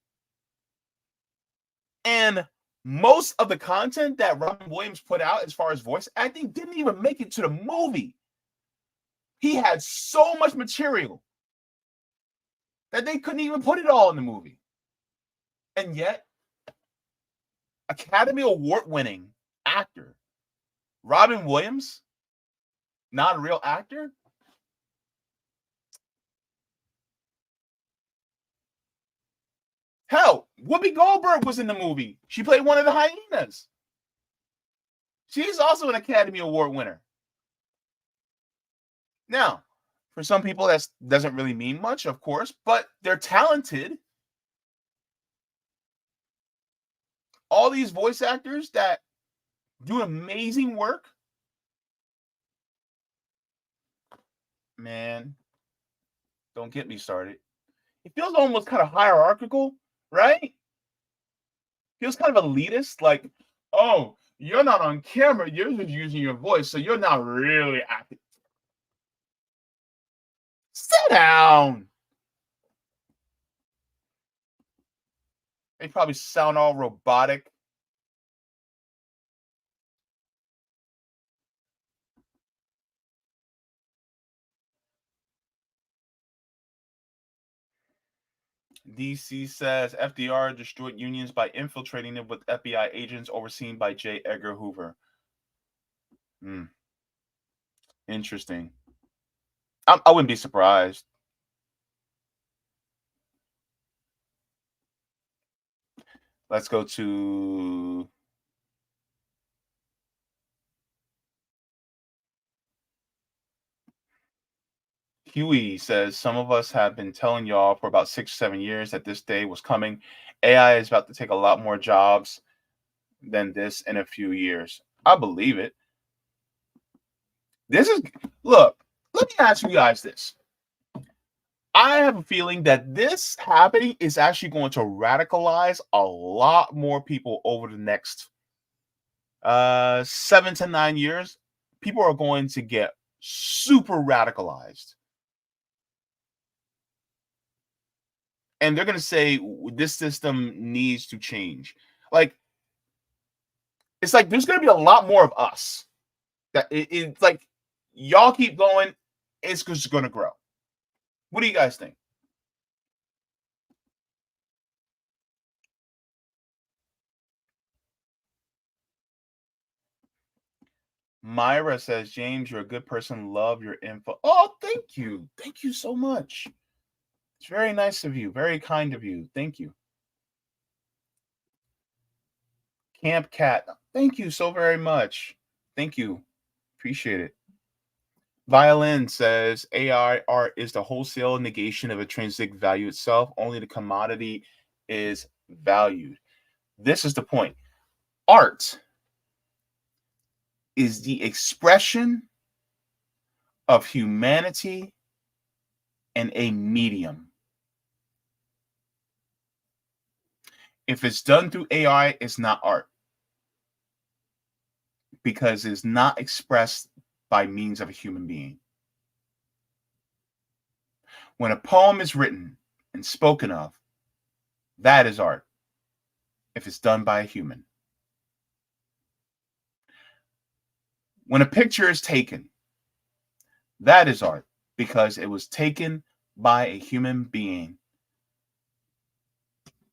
And most of the content that Robin Williams put out as far as voice acting didn't even make it to the movie. He had so much material that they couldn't even put it all in the movie. And yet, Academy Award winning actor Robin Williams, not a real actor? Hell, Whoopi Goldberg was in the movie. She played one of the hyenas. She's also an Academy Award winner. Now, for some people, that doesn't really mean much, of course, but they're talented. All these voice actors that do amazing work, man, don't get me started. It feels almost kind of hierarchical, right? Feels kind of elitist, like, oh, you're not on camera, you're just using your voice, so you're not really acting. Sit down. They probably sound all robotic. DC says FDR destroyed unions by infiltrating them with FBI agents overseen by J. Edgar Hoover. Interesting. I wouldn't be surprised. Let's go to Huey says, some of us have been telling y'all for about 6 or 7 years that this day was coming. AI is about to take a lot more jobs than this in a few years. I believe it. Look, let me ask you guys this. I have a feeling that this happening is actually going to radicalize a lot more people over the next 7 to 9 years. People are going to get super radicalized. And they're going to say this system needs to change. Like, it's like there's going to be a lot more of us. That it's like, y'all keep going, it's just going to grow. What do you guys think? Myra says, James, you're a good person. Love your info. Oh, thank you. Thank you so much. It's very nice of you. Very kind of you. Thank you. Camp Cat. Thank you so very much. Thank you. Appreciate it. Violin says, AI art is the wholesale negation of intrinsic value itself. Only the commodity is valued. This is the point. Art is the expression of humanity and a medium. If it's done through AI, it's not art because it's not expressed by means of a human being. When a poem is written and spoken of, that is art if it's done by a human. When a picture is taken, that is art because it was taken by a human being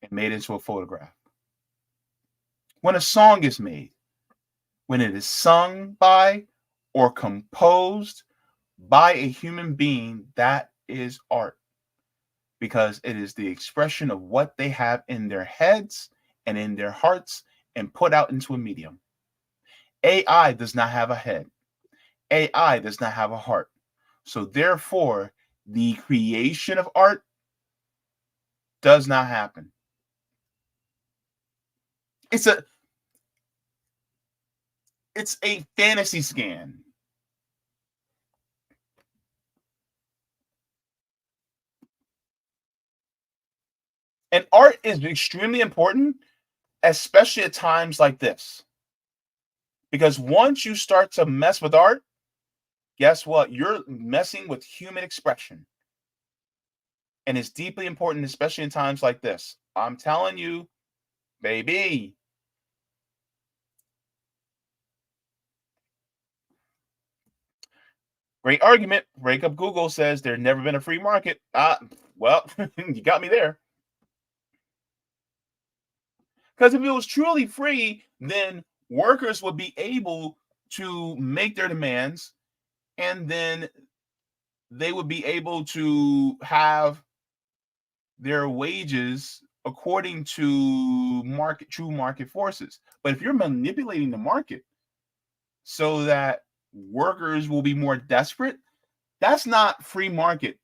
and made into a photograph. When a song is made, when it is sung by or composed by a human being, that is art because it is the expression of what they have in their heads and in their hearts and put out into a medium. AI does not have a head. AI does not have a heart. So therefore, the creation of art does not happen. It's a fantasy scan. And art is extremely important, especially at times like this. Because once you start to mess with art, guess what? You're messing with human expression. And it's deeply important, especially in times like this. I'm telling you, baby. Great argument. Break Up Google says there's never been a free market. Well, you got me there. Because if it was truly free, then workers would be able to make their demands, and then they would be able to have their wages according to true market forces. But if you're manipulating the market so that workers will be more desperate, that's not free market.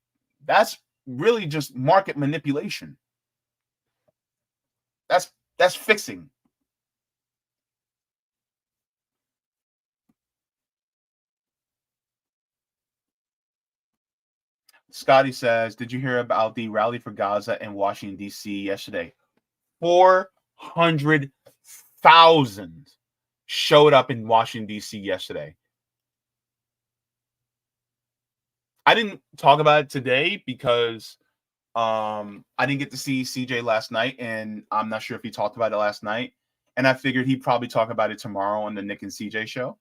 That's really just market manipulation. That's fixing. Scotty says, did you hear about the rally for Gaza in Washington, D.C. yesterday? 400,000 showed up in Washington, D.C. yesterday. I didn't talk about it today because I didn't get to see CJ last night, and I'm not sure if he talked about it last night. And I figured he'd probably talk about it tomorrow on the Nick and CJ show.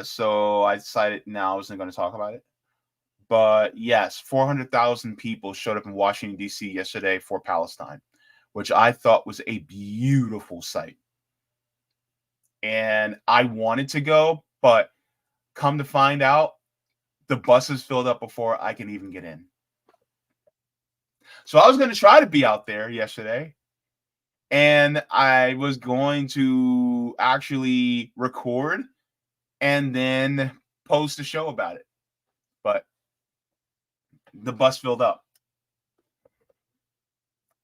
So I decided now I wasn't going to talk about it. But yes, 400,000 people showed up in Washington, D.C. yesterday for Palestine, which I thought was a beautiful sight. And I wanted to go, but come to find out, the buses filled up before I can even get in. So I was going to try to be out there yesterday, and I was going to actually record and then post a show about it. But the bus filled up.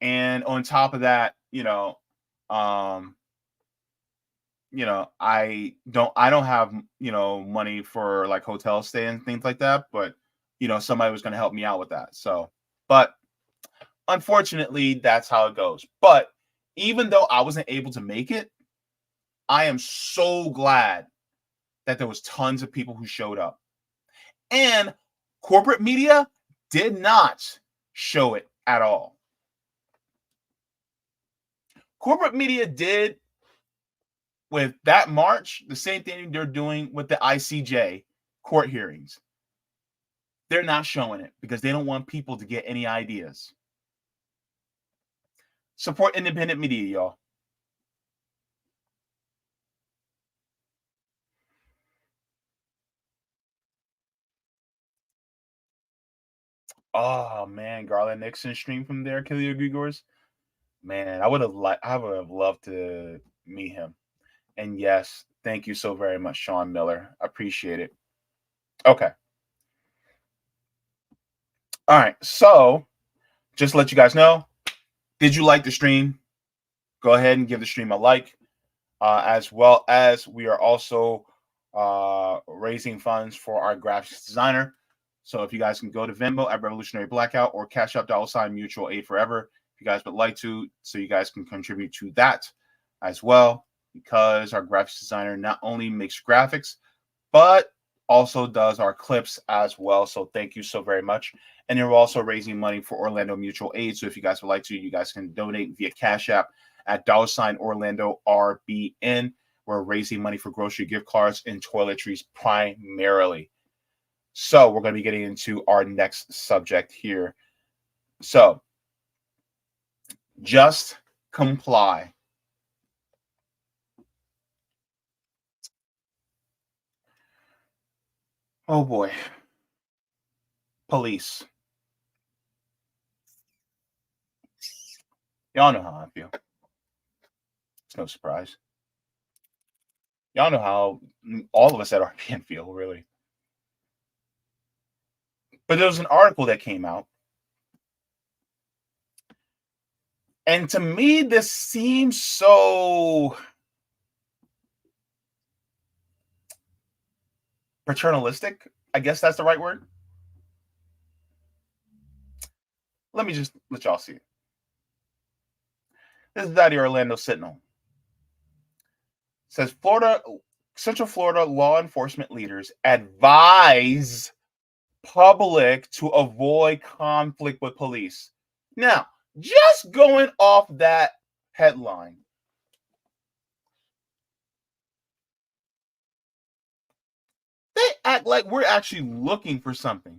And on top of that, I don't have, money for like hotel stay and things like that, but somebody was going to help me out with that. So, but unfortunately, that's how it goes. But even though I wasn't able to make it, I am so glad that there was tons of people who showed up. And corporate media did not show it at all. Corporate media did with that march the same thing they're doing with the ICJ court hearings. They're not showing it because they don't want people to get any ideas. Support independent media, y'all. Oh man, Garland Nixon stream from there, Khalil Grigors. Man, I would have loved to meet him. And yes, thank you so very much, Sean Miller. I appreciate it. Okay. All right. So just to let you guys know, did you like the stream? Go ahead and give the stream a like. As well as we are also raising funds for our graphics designer. So if you guys can go to Venmo at Revolutionary Blackout or Cash App $Mutual Aid Forever, if you guys would like to, so you guys can contribute to that as well, because our graphics designer not only makes graphics, but also does our clips as well. So thank you so very much. And you're also raising money for Orlando Mutual Aid. So if you guys would like to, you guys can donate via Cash App at $Orlando RBN. We're raising money for grocery gift cards and toiletries primarily. So we're going to be getting into our next subject here. So just comply. Oh boy. Police. Y'all know how I feel. It's no surprise. Y'all know how all of us at RPN feel, really. But there was an article that came out. And to me, this seems so paternalistic. I guess that's the right word. Let me just let y'all see it. This is out of the Orlando Sentinel. It says Central Florida law enforcement leaders advise public to avoid conflict with police. Now, just going off that headline, they act like we're actually looking for something.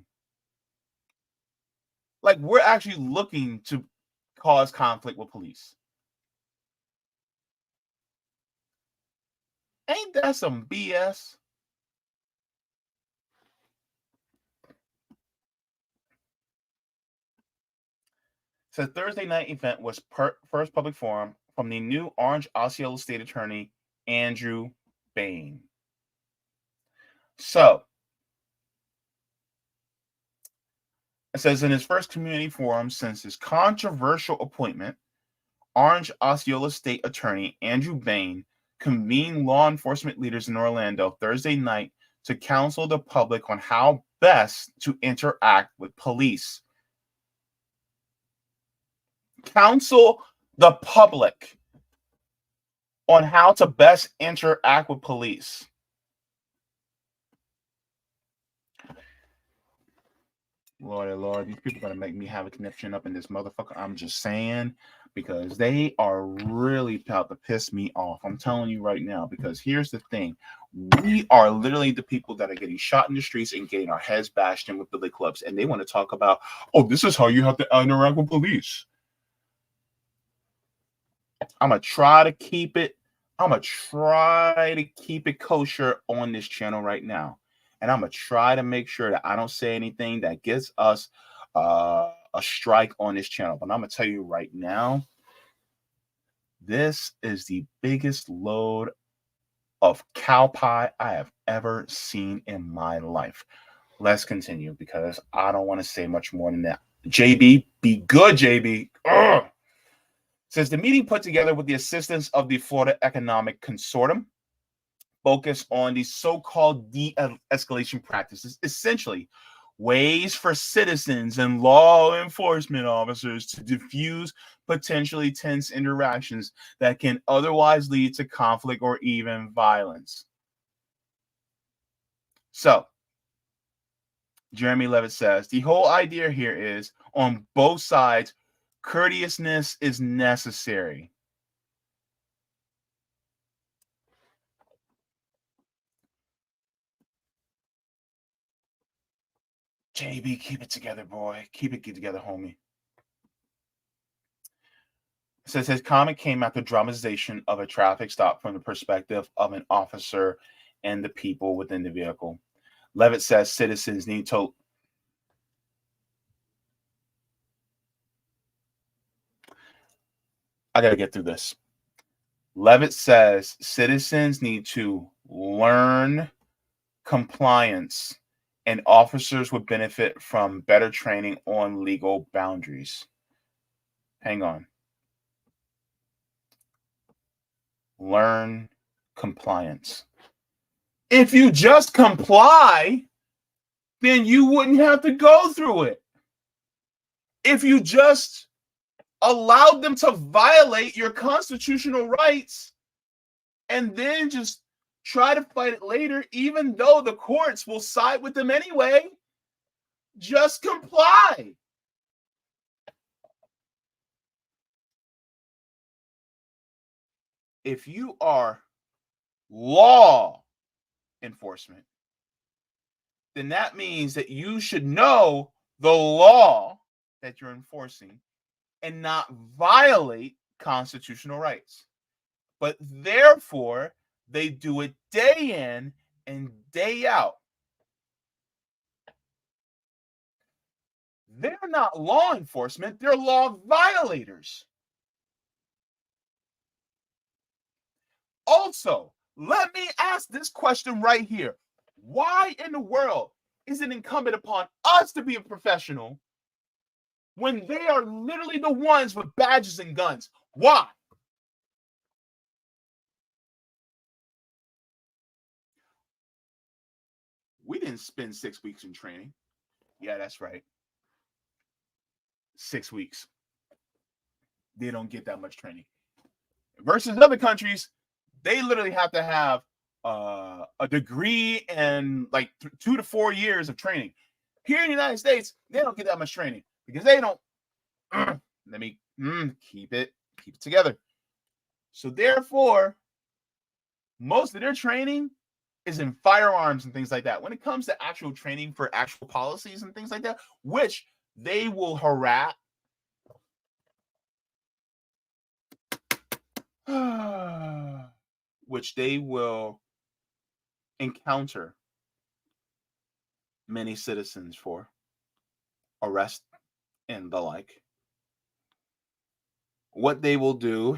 Like we're actually looking to cause conflict with police. Ain't that some BS? Says Thursday night event was first public forum from the new Orange Osceola State Attorney Andrew Bain. So it says in his first community forum since his controversial appointment, Orange Osceola State Attorney Andrew Bain convened law enforcement leaders in Orlando Thursday night to counsel the public on how best to interact with police. Counsel the public on how to best interact with police. Lord, these people are gonna make me have a connection up in this motherfucker. I'm just saying, because they are really about to piss me off. I'm telling you right now, because here's the thing. We are literally the people that are getting shot in the streets and getting our heads bashed in with billy clubs. And they want to talk about, oh, this is how you have to interact with police. I'm gonna try to keep it kosher on this channel right now. And I'm gonna try to make sure that I don't say anything that gets us a strike on this channel. But I'm gonna tell you right now, this is the biggest load of cow pie I have ever seen in my life. Let's continue because I don't want to say much more than that. Jaybe, be good, Jaybe. Ugh. Says the meeting put together with the assistance of the Florida Economic Consortium focus on the so-called de-escalation practices, essentially ways for citizens and law enforcement officers to diffuse potentially tense interactions that can otherwise lead to conflict or even violence. So, Jeremy Levitt says, the whole idea here is on both sides, courteousness is necessary. JB, keep it together, boy. Keep it together, homie. It says his comment came after dramatization of a traffic stop from the perspective of an officer and the people within the vehicle. Levitt says citizens need to... I got to get through this. Levitt says citizens need to learn compliance and officers would benefit from better training on legal boundaries. Hang on. Learn compliance. If you just comply, then you wouldn't have to go through it. If you just allowed them to violate your constitutional rights and then just try to fight it later, even though the courts will side with them anyway, just comply. If you are law enforcement, then that means that you should know the law that you're enforcing and not violate constitutional rights. But therefore, they do it day in and day out. They're not law enforcement, they're law violators. Also, let me ask this question right here. Why in the world is it incumbent upon us to be a professional when they are literally the ones with badges and guns? Why? We didn't spend 6 weeks in training. Yeah, that's right. 6 weeks. They don't get that much training. Versus other countries, they literally have to have a degree and like 2 to 4 years of training. Here in the United States, they don't get that much training because they don't. Let me keep it together. So therefore, most of their training is in firearms and things like that. When it comes to actual training for actual policies and things like that, which they will harass, which they will encounter many citizens for arrest and the like. What they will do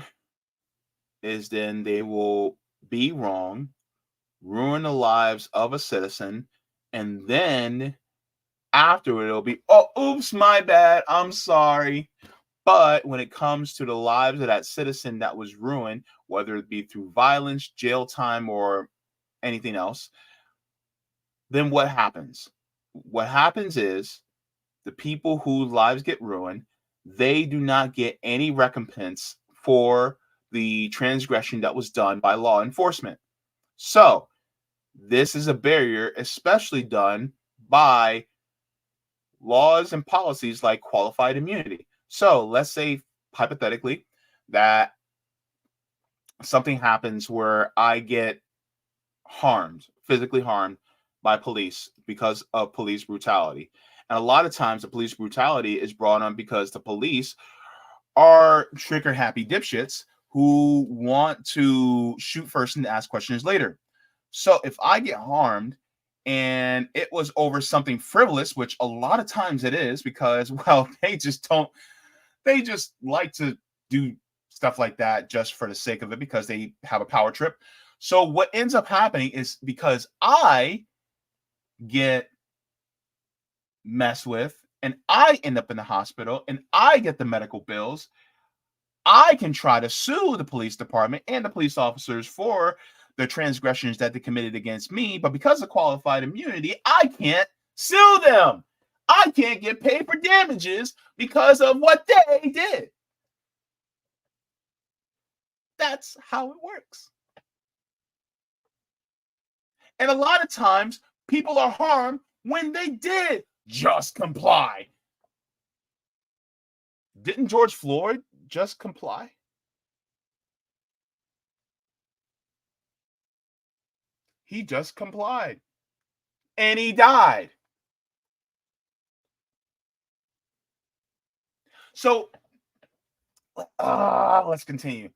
is then they will be wrong, ruin the lives of a citizen, and then after it'll be, oh, oops, my bad, I'm sorry. But when it comes to the lives of that citizen that was ruined, whether it be through violence, jail time, or anything else, then what happens? What happens is the people whose lives get ruined, they do not get any recompense for the transgression that was done by law enforcement. So this is a barrier, especially done by laws and policies like qualified immunity. So let's say, hypothetically, that something happens where I get harmed, physically harmed by police because of police brutality. And a lot of times the police brutality is brought on because the police are trigger-happy dipshits who want to shoot first and ask questions later. So if I get harmed and it was over something frivolous, which a lot of times it is because, well, they just like to do stuff like that just for the sake of it because they have a power trip. So what ends up happening is because I get messed with and I end up in the hospital and I get the medical bills, I can try to sue the police department and the police officers for the transgressions that they committed against me. But because of qualified immunity, I can't sue them. I can't get paid for damages because of what they did. That's how it works. And a lot of times, people are harmed when they did just comply. Didn't George Floyd just comply? He just complied. And he died. So, let's continue.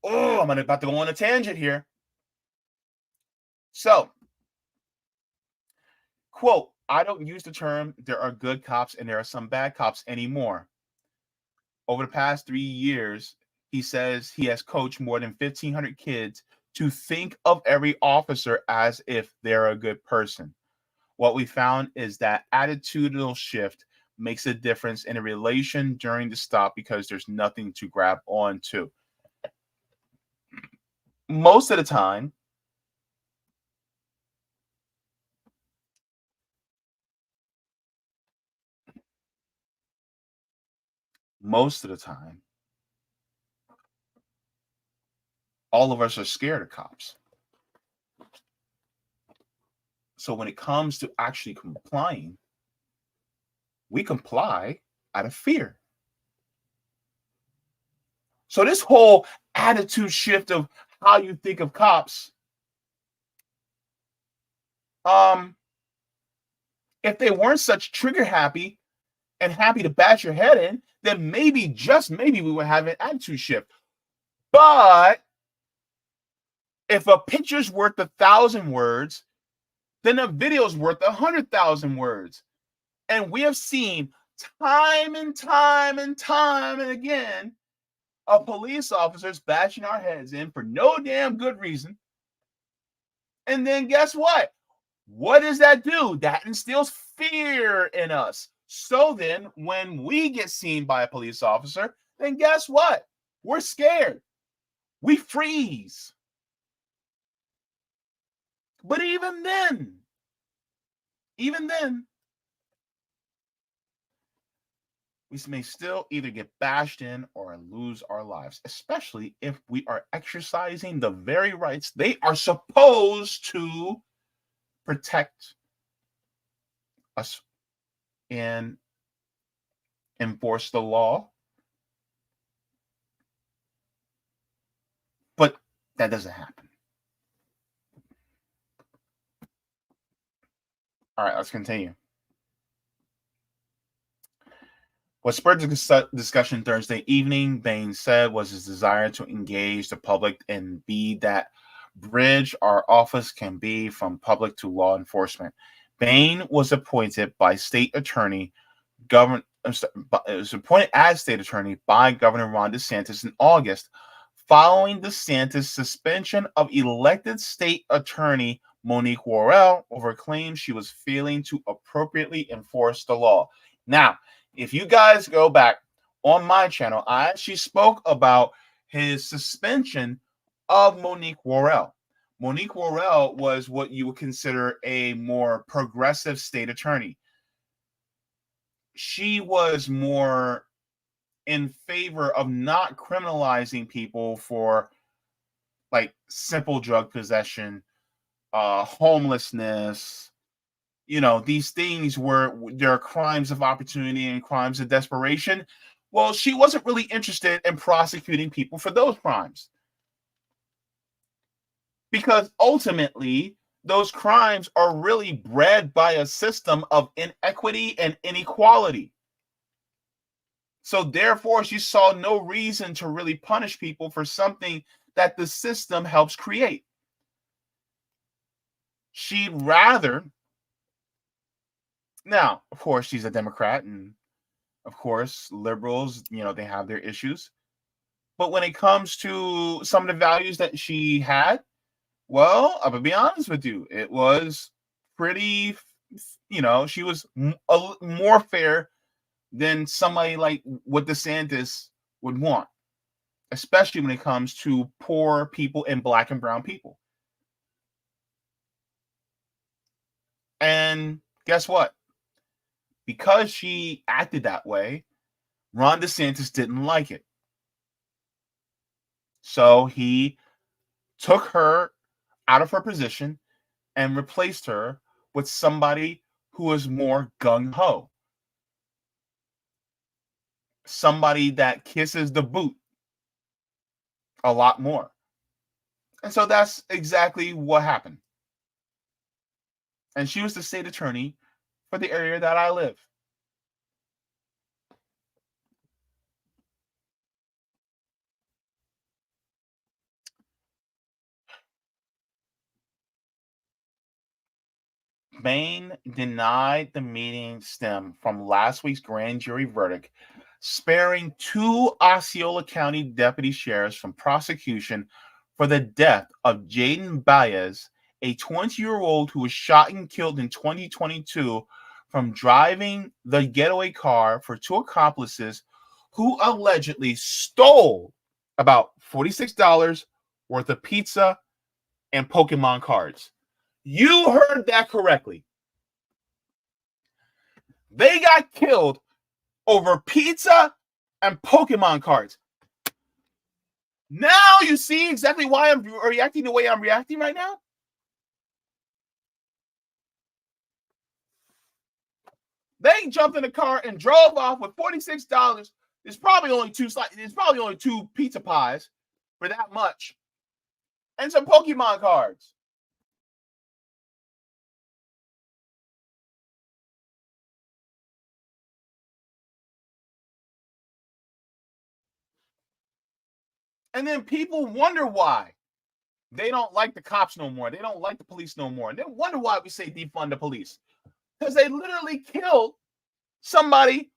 Oh, I'm about to go on a tangent here. So, quote, I don't use the term there are good cops and there are some bad cops anymore. Over the past 3 years, he says he has coached more than 1,500 kids to think of every officer as if they're a good person. What we found is that attitudinal shift makes a difference in a relation during the stop because there's nothing to grab onto. Most of the time, all of us are scared of cops. So when it comes to actually complying, we comply out of fear. So this whole attitude shift of how you think of cops, if they weren't such trigger happy and happy to bash your head in, then maybe, just maybe, we would have an attitude shift. But if a picture's worth 1,000 words, then a video's worth 100,000 words. And we have seen time and time and time and again of police officers bashing our heads in for no damn good reason. And then guess what? What does that do? That instills fear in us. So then when we get seen by a police officer, then guess what? We're scared. We freeze. But even then, we may still either get bashed in or lose our lives, especially if we are exercising the very rights they are supposed to protect us and enforce the law. But that doesn't happen. All right, let's continue. What spurred the discussion Thursday evening, Bain said, was his desire to engage the public and be that bridge our office can be from public to law enforcement. Bain was appointed by state attorney was appointed as state attorney by Governor Ron DeSantis in August, following DeSantis' suspension of elected state attorney Monique Worrell over claims she was failing to appropriately enforce the law. Now, if you guys go back on my channel, I actually spoke about his suspension of Monique Worrell. Monique Worrell was what you would consider a more progressive state attorney. She was more in favor of not criminalizing people for like simple drug possession, homelessness, these things where there are crimes of opportunity and crimes of desperation. Well, she wasn't really interested in prosecuting people for those crimes, because ultimately those crimes are really bred by a system of inequity and inequality. So therefore, she saw no reason to really punish people for something that the system helps create. She'd rather, now, of course, she's a Democrat, and of course, liberals, they have their issues. But when it comes to some of the values that she had, well, I'm going to be honest with you, it was pretty, she was more fair than somebody like what DeSantis would want, especially when it comes to poor people and black and brown people. And guess what? Because she acted that way, Ron DeSantis didn't like it. So he took her out of her position and replaced her with somebody who was more gung-ho. Somebody that kisses the boot a lot more. And so that's exactly what happened. And she was the state attorney for the area that I live. Bain denied the meeting stemmed from last week's grand jury verdict, sparing two Osceola County deputy sheriffs from prosecution for the death of Jaden Baez, a 20-year-old who was shot and killed in 2022 from driving the getaway car for two accomplices who allegedly stole about $46 worth of pizza and Pokemon cards. You heard that correctly. They got killed over pizza and Pokemon cards. Now you see exactly why I'm reacting the way I'm reacting right now. They jumped in the car and drove off with $46. There's probably only two pizza pies for that much, and some Pokemon cards. And then people wonder why they don't like the cops no more. They don't like the police no more. And they wonder why we say defund the police. Because they literally killed somebody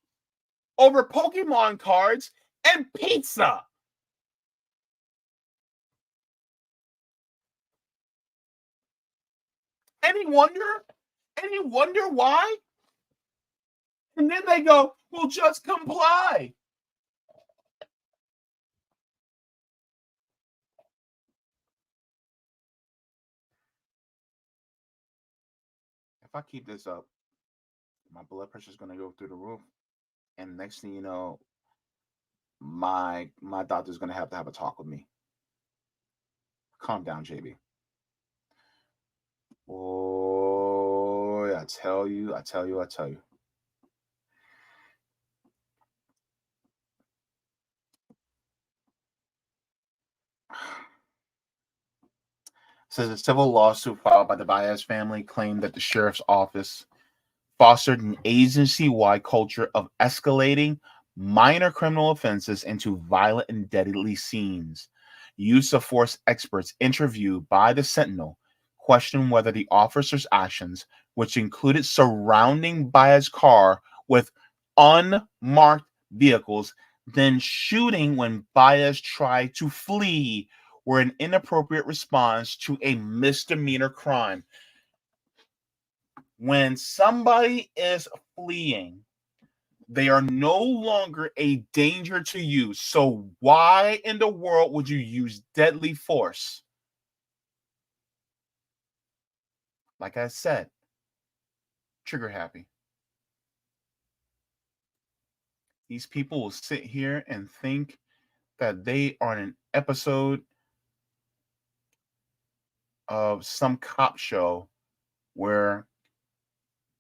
over Pokemon cards and pizza. Any wonder? Any wonder why? And then they go, "Well, just comply." If I keep this up, my blood pressure is going to go through the roof, and next thing you know, my doctor's going to have a talk with me. Calm down, Jaybe. Oh, I tell you. Says a civil lawsuit filed by the Baez family claimed that the sheriff's office fostered an agency-wide culture of escalating minor criminal offenses into violent and deadly scenes. Use of force experts interviewed by the Sentinel questioned whether the officers' actions, which included surrounding Baez's car with unmarked vehicles, then shooting when Baez tried to flee, were an inappropriate response to a misdemeanor crime. When somebody is fleeing, they are no longer a danger to you. So why in the world would you use deadly force? Like I said, trigger happy. These people will sit here and think that they are in an episode of some cop show where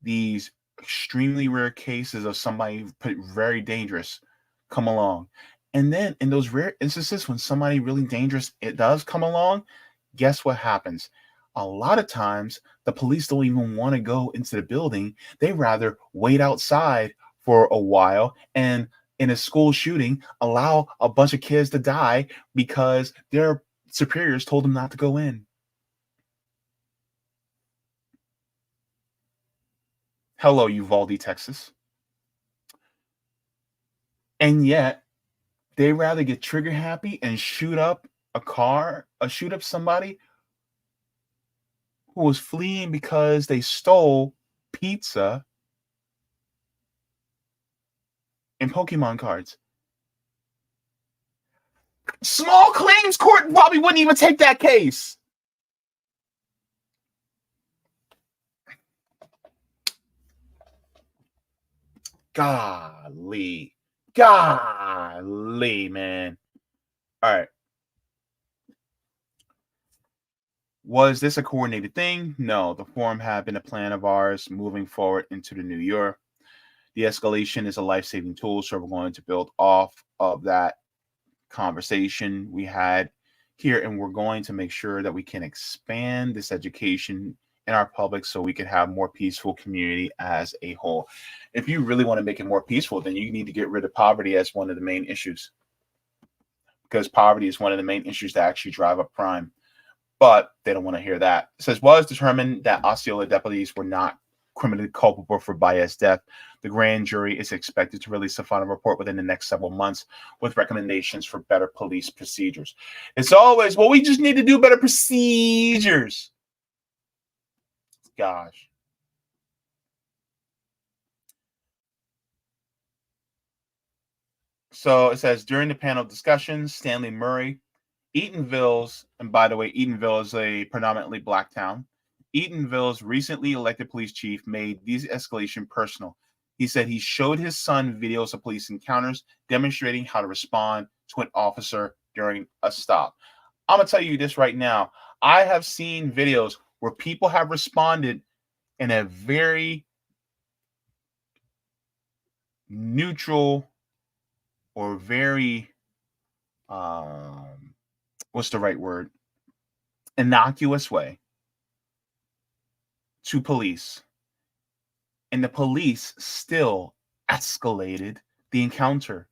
these extremely rare cases of somebody very dangerous come along. And then in those rare instances when somebody really dangerous it does come along, guess what happens? A lot of times the police don't even want to go into the building. They rather wait outside for a while and in a school shooting allow a bunch of kids to die because their superiors told them not to go in. Hello, Uvalde, Texas. And yet they rather get trigger happy and shoot up a car, or shoot up somebody who was fleeing because they stole pizza and Pokemon cards. Small claims court probably wouldn't even take that case. Golly, man. All right. Was this a coordinated thing? No, the forum had been a plan of ours moving forward into the new year. De-escalation is a life-saving tool, so we're going to build off of that conversation we had here, and we're going to make sure that we can expand this education in our public so we can have more peaceful community as a whole. If you really want to make it more peaceful, then you need to get rid of poverty as one of the main issues, because poverty is one of the main issues that actually drive up crime. But they don't want to hear that. It says, was determined that Osceola deputies were not criminally culpable for Baez's death. The grand jury is expected to release a final report within the next several months with recommendations for better police procedures. It's always, well, we just need to do better procedures. Gosh. So it says, during the panel discussions, Stanley Murray, Eatonville's, and by the way, Eatonville is a predominantly black town. Eatonville's recently elected police chief made de-escalation personal. He said he showed his son videos of police encounters demonstrating how to respond to an officer during a stop. I'm going to tell you this right now. I have seen videos where people have responded in a very neutral or very, what's the right word? Innocuous way to police. And the police still escalated the encounter,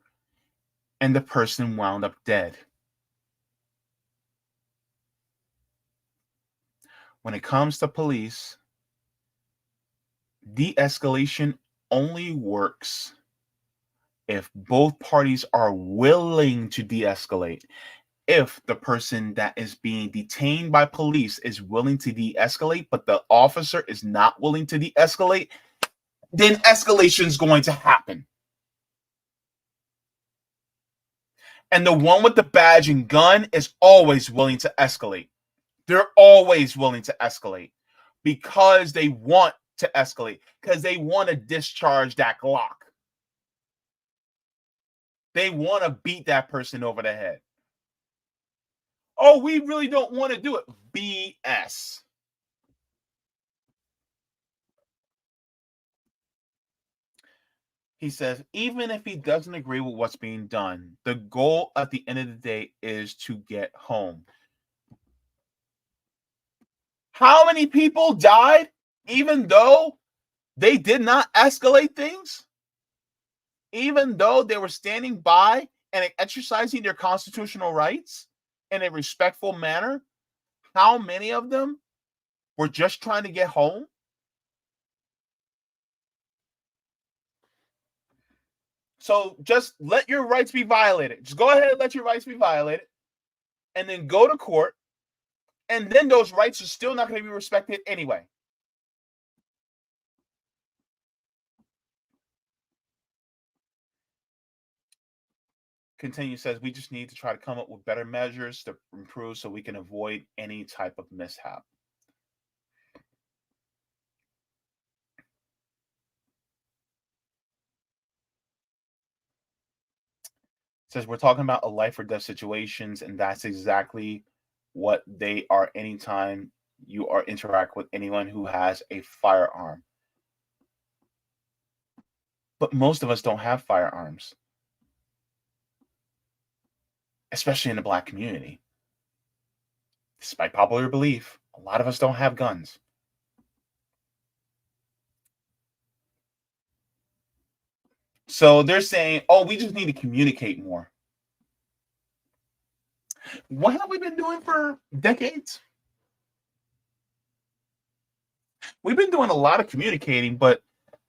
and the person wound up dead. When it comes to police, de-escalation only works if both parties are willing to de-escalate. if the person that is being detained by police is willing to de-escalate, but the officer is not willing to de-escalate, then escalation is going to happen. And the one with the badge and gun is always willing to escalate. They're always willing to escalate because they want to escalate, because they want to discharge that Glock. They want to beat that person over the head. Oh, we really don't want to do it. BS. He says, even if he doesn't agree with what's being done, the goal at the end of the day is to get home. How many people died even though they did not escalate things? Even though they were standing by and exercising their constitutional rights in a respectful manner, how many of them were just trying to get home? So just let your rights be violated. Just go ahead and let your rights be violated, and then go to court, and then those rights are still not going to be respected anyway. Continue, says, we just need to try to come up with better measures to improve so we can avoid any type of mishap. Says we're talking about a life or death situations, and that's exactly what they are anytime you are interact with anyone who has a firearm. But most of us don't have firearms, especially in the Black community. Despite popular belief, a lot of us don't have guns. So they're saying, oh, we just need to communicate more. What have we been doing for decades? We've been doing a lot of communicating, but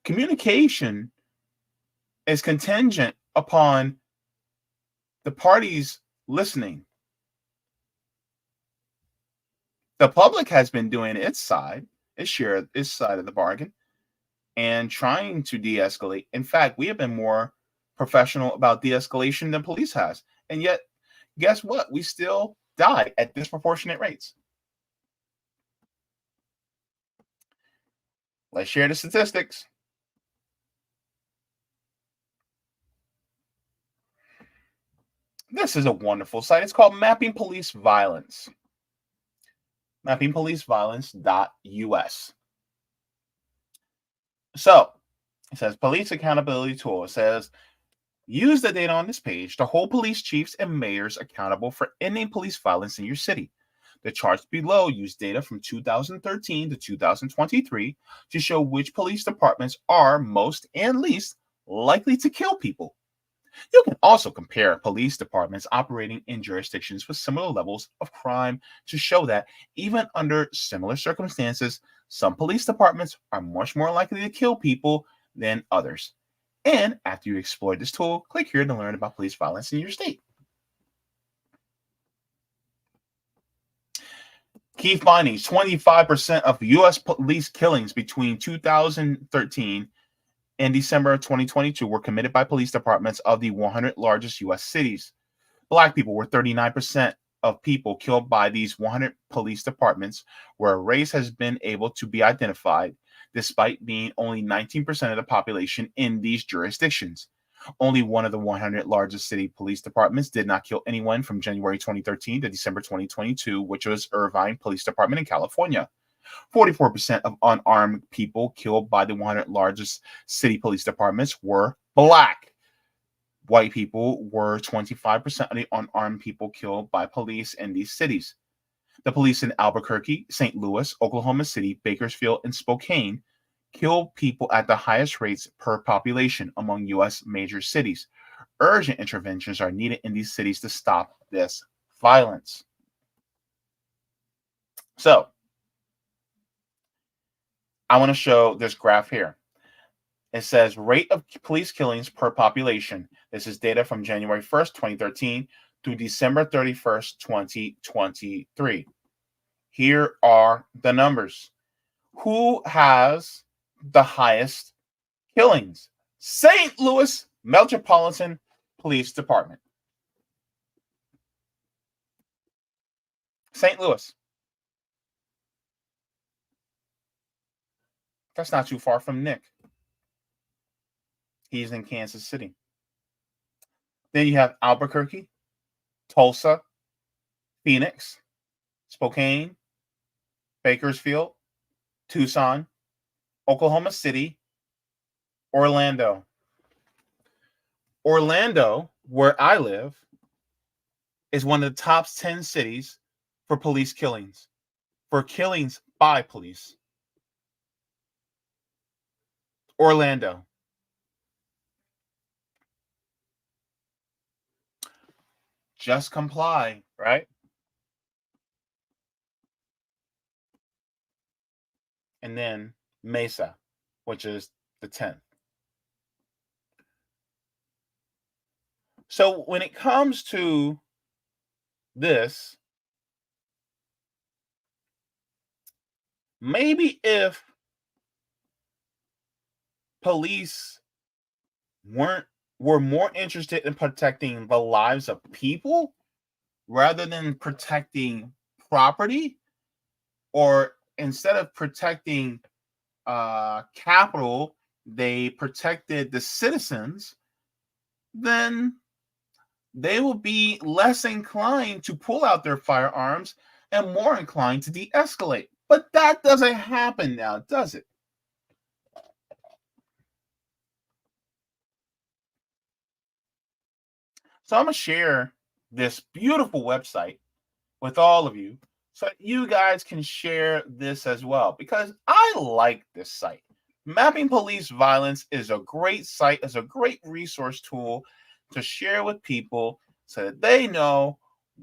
communication is contingent upon the parties listening. The public has been doing its side, its share, its side of the bargain, and trying to de-escalate. In fact, we have been more professional about de-escalation than police has. And yet, guess what? We still die at disproportionate rates. Let's share the statistics. This is a wonderful site. It's called Mapping Police Violence. Mappingpoliceviolence.us. So, it says police accountability tool. It says, use the data on this page to hold police chiefs and mayors accountable for ending police violence in your city. The charts below use data from 2013 to 2023 to show which police departments are most and least likely to kill people. You can also compare police departments operating in jurisdictions with similar levels of crime to show that even under similar circumstances, some police departments are much more likely to kill people than others. And after you explore this tool, click here to learn about police violence in your state. Key findings: 25% of U.S. police killings between 2013 and December of 2022 were committed by police departments of the 100 largest U.S. cities. Black people were 39% of people killed by these 100 police departments, where race has been able to be identified, despite being only 19% of the population in these jurisdictions. Only one of the 100 largest city police departments did not kill anyone from January 2013 to December 2022, which was Irvine Police Department in California. 44% of unarmed people killed by the 100 largest city police departments were Black. White people were 25% of the unarmed people killed by police in these cities. The police in Albuquerque, St. Louis, Oklahoma City, Bakersfield, and Spokane kill people at the highest rates per population among U.S. major cities. Urgent interventions are needed in these cities to stop this violence. So, I want to show this graph here. It says rate of police killings per population. This is data from January 1st, 2013 through December 31st, 2023. Here are the numbers. Who has the highest killings? St. Louis Metropolitan Police Department. St. Louis. That's not too far from Nick. He's in Kansas City. Then you have Albuquerque, Tulsa, Phoenix, Spokane, Bakersfield, Tucson, Oklahoma City, Orlando. Orlando, where I live, is one of the top 10 cities for police killings, for killings by police. Orlando. Just comply, right? And then Mesa, which is the 10th. So when it comes to this, maybe if police were more interested in protecting the lives of people rather than protecting property, or instead of protecting capital, they protected the citizens, then they will be less inclined to pull out their firearms and more inclined to de-escalate. But that doesn't happen now, does it? So I'm going to share this beautiful website with all of you so that you guys can share this as well, because I like this site. Mapping Police Violence is a great site, is a great resource tool to share with people so that they know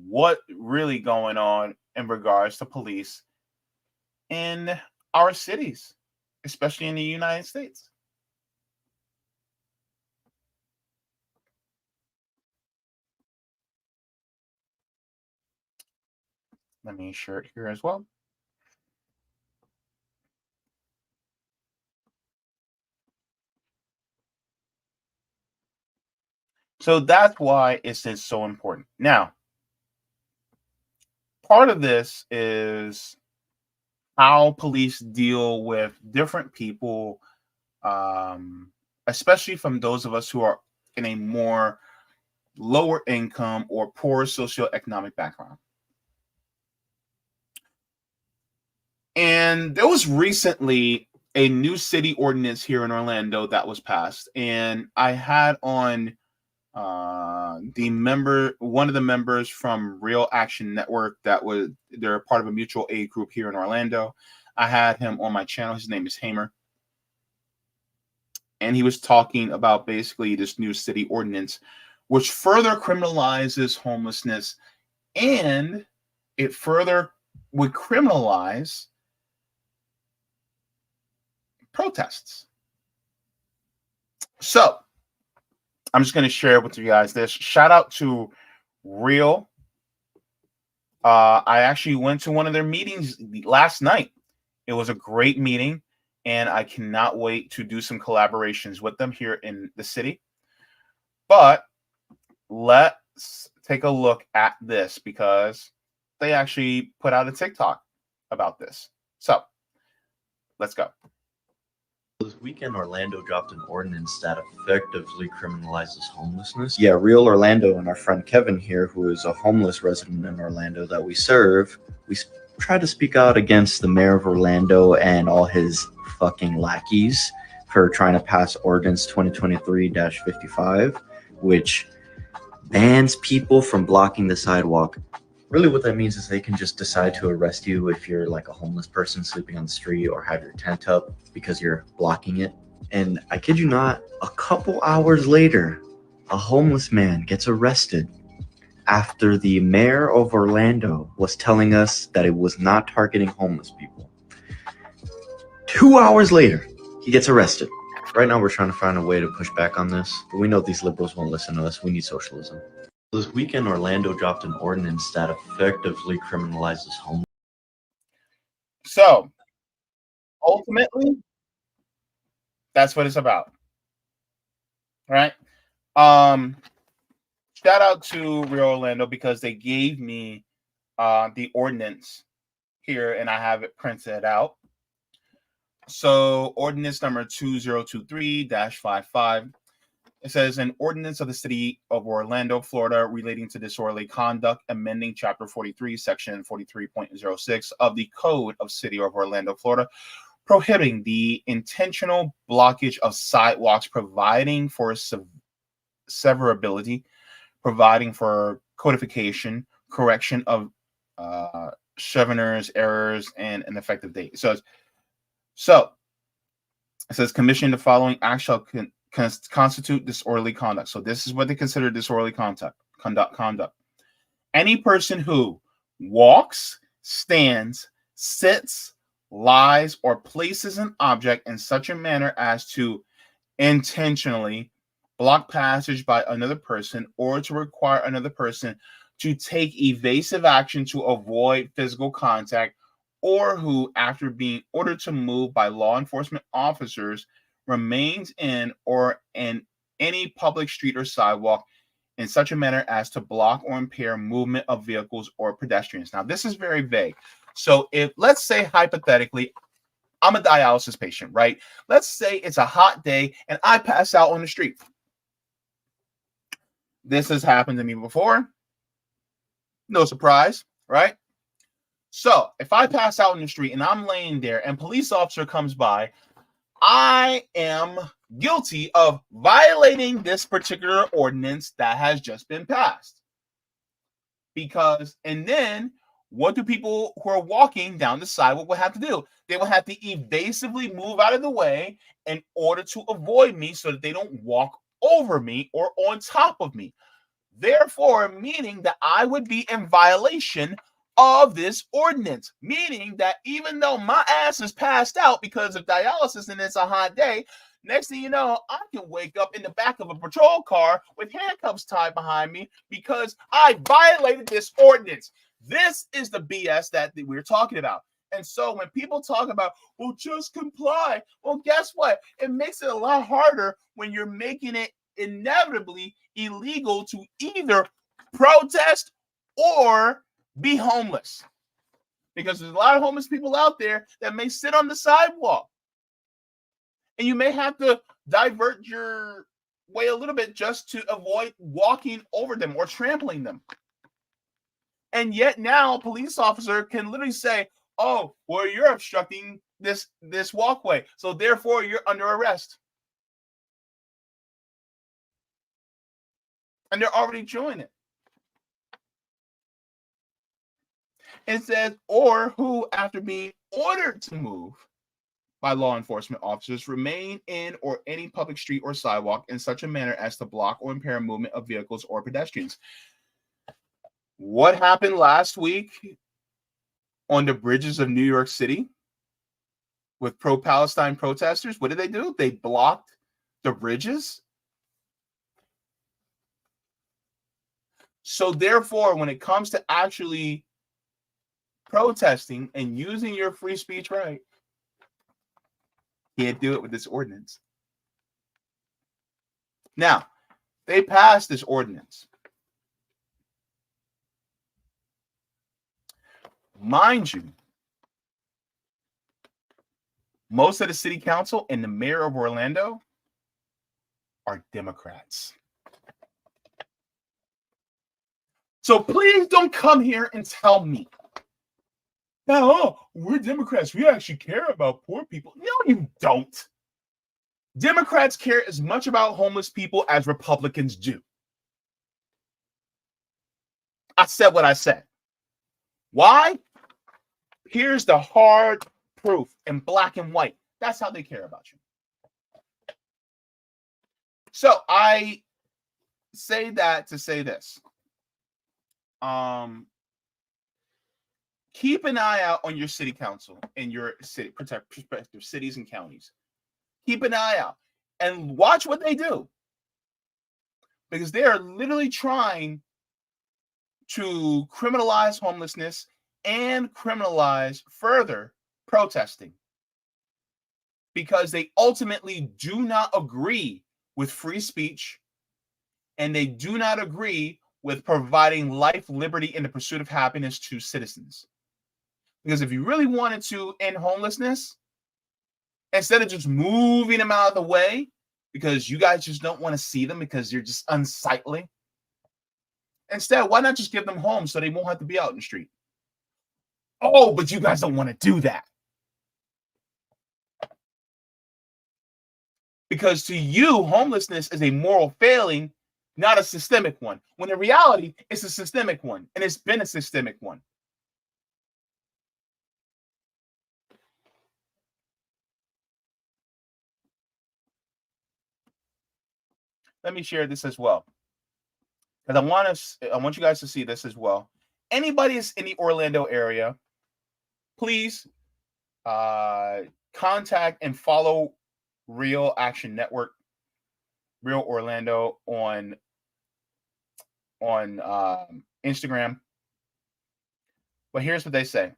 what really going on in regards to police in our cities, especially in the United States. Let me share it here as well. So that's why it's so important. Now, part of this is how police deal with different people, especially from those of us who are in a more lower income or poor socioeconomic background. And there was recently a new city ordinance here in Orlando that was passed, and I had on one of the members from Real Action Network they're part of a mutual aid group here in Orlando. I had him on my channel. His name is Hamer. And he was talking about basically this new city ordinance, which further criminalizes homelessness, and it further would criminalize protests. So I'm just going to share with you guys this. Shout out to Real. I actually went to one of their meetings last night. It was a great meeting, and I cannot wait to do some collaborations with them here in the city. But let's take a look at this, because they actually put out a TikTok about this. So let's go.
This weekend, Orlando dropped an ordinance that effectively criminalizes homelessness. Yeah, Real Orlando and our friend Kevin here, who is a homeless resident in Orlando that we serve, we try to speak out against the mayor of Orlando and all his fucking lackeys for trying to pass Ordinance 2023-55, which bans people from blocking the sidewalk. Really what that means is they can just decide to arrest you if you're like a homeless person sleeping on the street or have your tent up because you're blocking it. And I kid you not, a couple hours later, a homeless man gets arrested after the mayor of Orlando was telling us that it was not targeting homeless people. 2 hours later, he gets arrested. Right now, we're trying to find a way to push back on this, but we know these liberals won't listen to us. We need socialism. This weekend, Orlando dropped an ordinance that effectively criminalizes homelessness.
So ultimately, that's what it's about, right? Shout out to Real Orlando because they gave me the ordinance here, and I have it printed out. So ordinance number 2023-55. It says an ordinance of the city of Orlando, Florida, relating to disorderly conduct, amending chapter 43, section 43.06 of the Code of City of Orlando, Florida, prohibiting the intentional blockage of sidewalks, providing for severability, providing for codification, correction of Cheveners, errors, and an effective date. So it says commission the following act shall constitute disorderly conduct. So this is what they consider disorderly conduct. Any person who walks, stands, sits, lies, or places an object in such a manner as to intentionally block passage by another person or to require another person to take evasive action to avoid physical contact, or who, after being ordered to move by law enforcement officers, remains in or in any public street or sidewalk in such a manner as to block or impair movement of vehicles or pedestrians. Now, this is very vague. So if, let's say hypothetically, I'm a dialysis patient, right? Let's say it's a hot day and I pass out on the street. This has happened to me before. No surprise, right? So if I pass out in the street and I'm laying there and a police officer comes by, I am guilty of violating this particular ordinance that has just been passed. And then what do people who are walking down the sidewalk will have to do? They will have to evasively move out of the way in order to avoid me so that they don't walk over me or on top of me. Therefore, meaning that I would be in violation of this ordinance, meaning that even though my ass is passed out because of dialysis and it's a hot day, next thing you know, I can wake up in the back of a patrol car with handcuffs tied behind me because I violated this ordinance. This is the BS that we're talking about. And so when people talk about, well, just comply, well, guess what? It makes it a lot harder when you're making it inevitably illegal to either protest or be homeless, because there's a lot of homeless people out there that may sit on the sidewalk and you may have to divert your way a little bit just to avoid walking over them or trampling them. And yet now a police officer can literally say, oh, well, you're obstructing this walkway, so therefore you're under arrest. And they're already doing it. It says, or who, after being ordered to move by law enforcement officers, remain in or any public street or sidewalk in such a manner as to block or impair movement of vehicles or pedestrians. What happened last week on the bridges of New York City with pro-Palestine protesters? What did they do? They blocked the bridges. So therefore, when it comes to actually protesting and using your free speech right, can't do it with this ordinance. Now, they passed this ordinance. Mind you, most of the city council and the mayor of Orlando are Democrats. So please don't come here and tell me, oh, we're Democrats, we actually care about poor people. No, you don't. Democrats care as much about homeless people as Republicans do. I said what I said. Why? Here's the hard proof in black and white. That's how they care about you. So I say that to say this. Keep an eye out on your city council and your city prospective cities and counties. Keep an eye out and watch what they do, because they are literally trying to criminalize homelessness and criminalize further protesting, because they ultimately do not agree with free speech, and they do not agree with providing life, liberty, and the pursuit of happiness to citizens. Because if you really wanted to end homelessness, instead of just moving them out of the way because you guys just don't want to see them because you're just unsightly, instead, why not just give them homes so they won't have to be out in the street? Oh, but you guys don't want to do that. Because to you, homelessness is a moral failing, not a systemic one. When in reality, it's a systemic one, and it's been a systemic one. Let me share this as well, because I want you guys to see this as well. Anybody is in the Orlando area, please contact and follow Real Action Network, Real Orlando on Instagram. But here's what they say.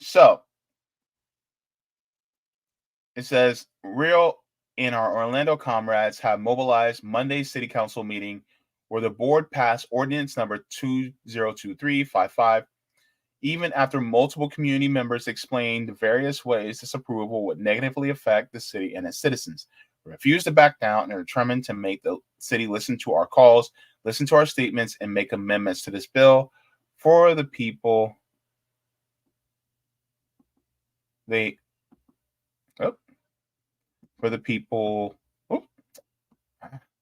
So it says, Real and our Orlando comrades have mobilized Monday's city council meeting where the board passed ordinance number 202355, even after multiple community members explained the various ways this approval would negatively affect the city and its citizens. We refuse to back down and are determined to make the city listen to our calls, listen to our statements, and make amendments to this bill for the people.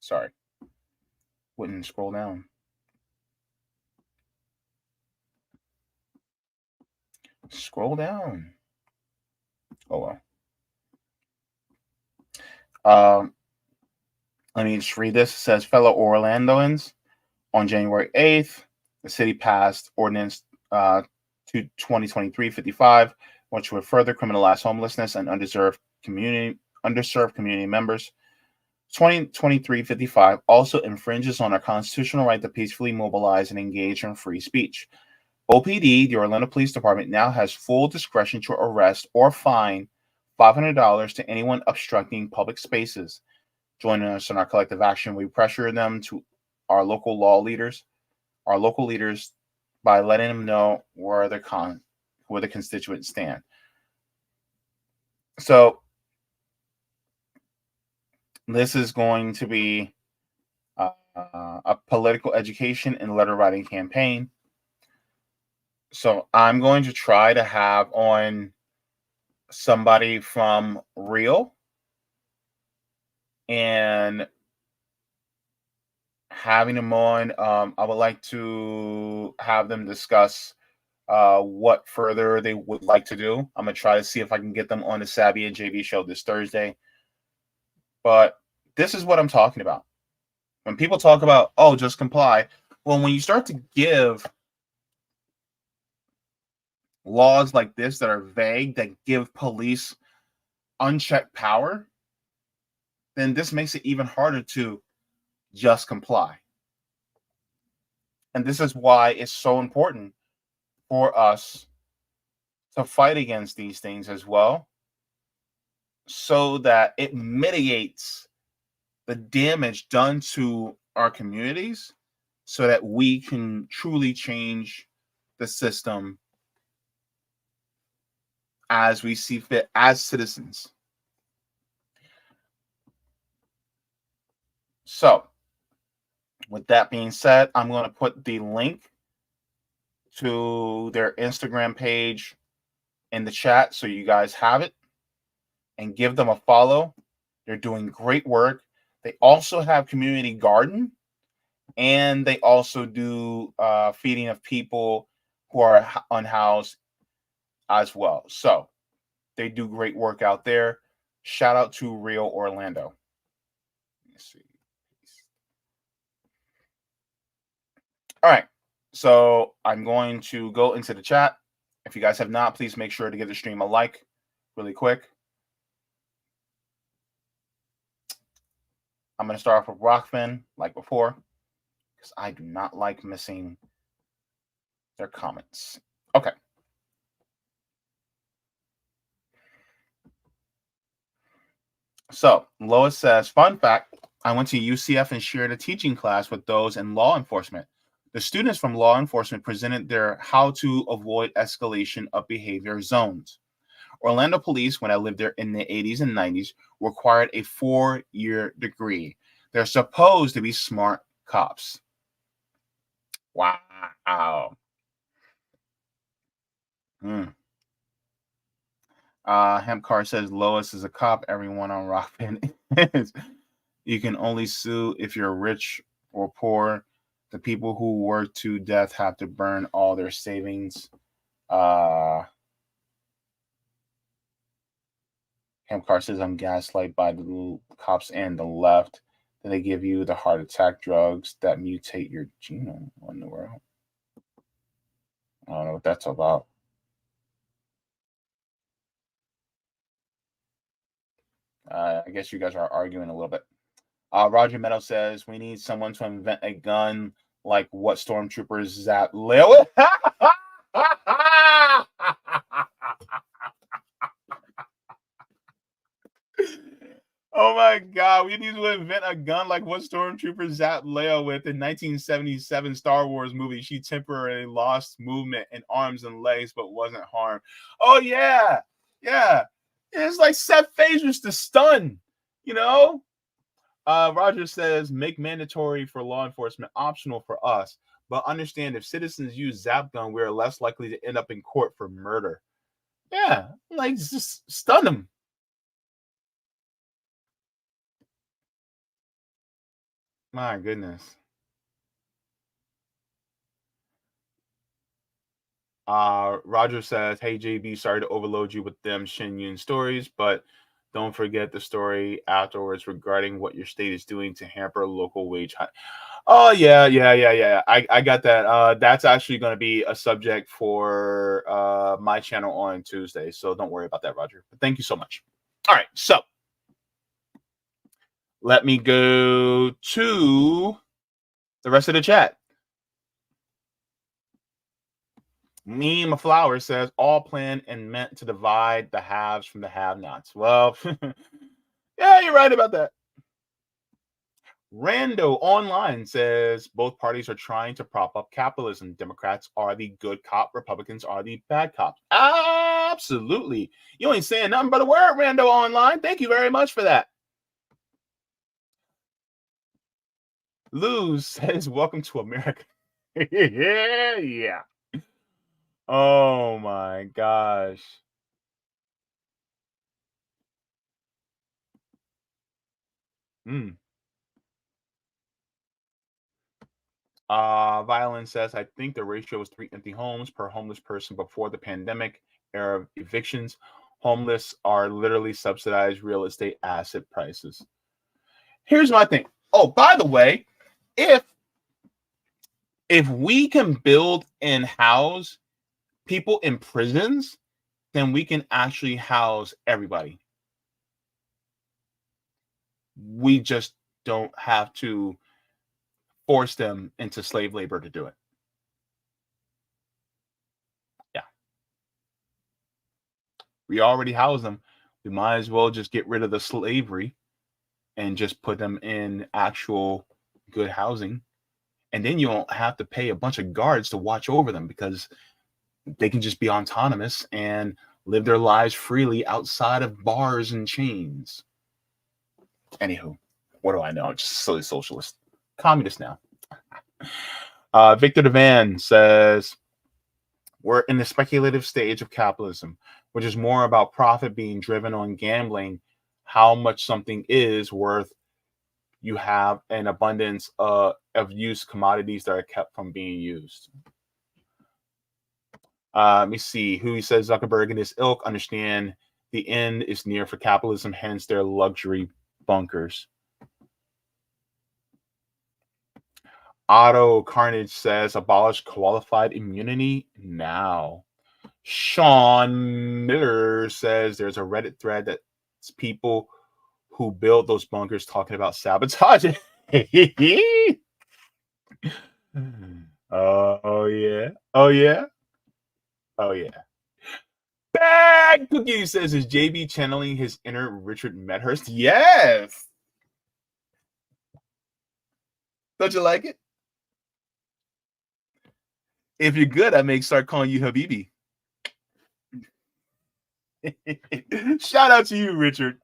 Sorry. Wouldn't scroll down. Scroll down. Oh, well. Let me just read this. It says, fellow Orlandoans, on January 8th, the city passed ordinance 2023-55, which would further criminalize homelessness and underserved community members. 2023-55 also infringes on our constitutional right to peacefully mobilize and engage in free speech. OPD, the Orlando Police Department, now has full discretion to arrest or fine $500 to anyone obstructing public spaces. Joining us in our collective action, we pressure them to our local leaders by letting them know where the constituents stand. So this is going to be a political education and letter writing campaign. So I'm going to try to have on somebody from Real and having them on. I would like to have them discuss what further they would like to do. I'm going to try to see if I can get them on the Sabby and Jaybe show this Thursday. But this is what I'm talking about. When people talk about, oh, just comply. Well, when you start to give laws like this that are vague, that give police unchecked power, then this makes it even harder to just comply. And this is why it's so important for us to fight against these things as well, so that it mitigates the damage done to our communities, so that we can truly change the system as we see fit as citizens. So, with that being said, I'm going to put the link to their Instagram page in the chat so you guys have it, and give them a follow. They're doing great work. They also have community garden, and they also do feeding of people who are unhoused as well. So they do great work out there. Shout out to Real Orlando. Let's see. All right. So I'm going to go into the chat. If you guys have not, please make sure to give the stream a like really quick. I'm going to start off with Rockfin, like before. because I do not like missing their comments. Okay. So Lois says, fun fact, I went to UCF and shared a teaching class with those in law enforcement. The students from law enforcement presented their how to avoid escalation of behavior zones. Orlando police, when I lived there in the 80s and 90s, required a 4-year degree. They're supposed to be smart cops. Wow. Hempcar says Lois is a cop. Everyone on Rock Band is. You can only sue if you're rich or poor. The people who work to death have to burn all their savings. Hempcar says I'm gaslighted by the cops and the left. Then they give you the heart attack drugs that mutate your genome. What in the world? I don't know what that's about. I guess you guys are arguing a little bit. Roger Meadow says we need someone to invent a gun like what stormtroopers zap Leo. Oh my God, we need to invent a gun like what stormtroopers zapped Leia with in 1977 Star Wars movie. She temporarily lost movement in arms and legs, but wasn't harmed. Oh yeah. It's like set phasers to stun, you know? Roger says, make mandatory for law enforcement, optional for us. But understand if citizens use zap gun, we're less likely to end up in court for murder. Yeah, like just stun them. My goodness. Roger says, hey, JB, sorry to overload you with them Shin Yun stories, but don't forget the story afterwards regarding what your state is doing to hamper local wage hike. Oh, yeah. I got that. That's actually going to be a subject for my channel on Tuesday, so don't worry about that, Roger. But thank you so much. All right, so let me go to the rest of the chat. Meme Flower says, all planned and meant to divide the haves from the have-nots. Well, yeah, you're right about that. Rando Online says, both parties are trying to prop up capitalism. Democrats are the good cop. Republicans are the bad cops. Absolutely. You ain't saying nothing but a word, Rando Online. Thank you very much for that. Luz says, welcome to America. Yeah. Oh my gosh. Violence says, I think the ratio was 3 empty homes per homeless person before the pandemic era of evictions. Homeless are literally subsidized real estate asset prices. Here's my thing. Oh, by the way, if we can build and house people in prisons, then we can actually house everybody. We just don't have to force them into slave labor to do it. Yeah. We already house them. We might as well just get rid of the slavery and just put them in actual good housing. And then you don't have to pay a bunch of guards to watch over them because they can just be autonomous and live their lives freely outside of bars and chains. Anywho, what do I know? Just silly socialist. Communist now. Victor Devan says, we're in the speculative stage of capitalism, which is more about profit being driven on gambling, how much something is worth. You have an abundance of used commodities that are kept from being used. Let me see who he says. Zuckerberg and his ilk understand the end is near for capitalism, hence their luxury bunkers. Otto Carnage says, abolish qualified immunity now. Sean Miller says, there's a Reddit thread that's people who build those bunkers talking about sabotage. Oh yeah. Oh yeah. Oh yeah. Bad Cookie says, is JB channeling his inner Richard Medhurst? Yes. Don't you like it? If you're good, I may start calling you Habibi. Shout out to you, Richard.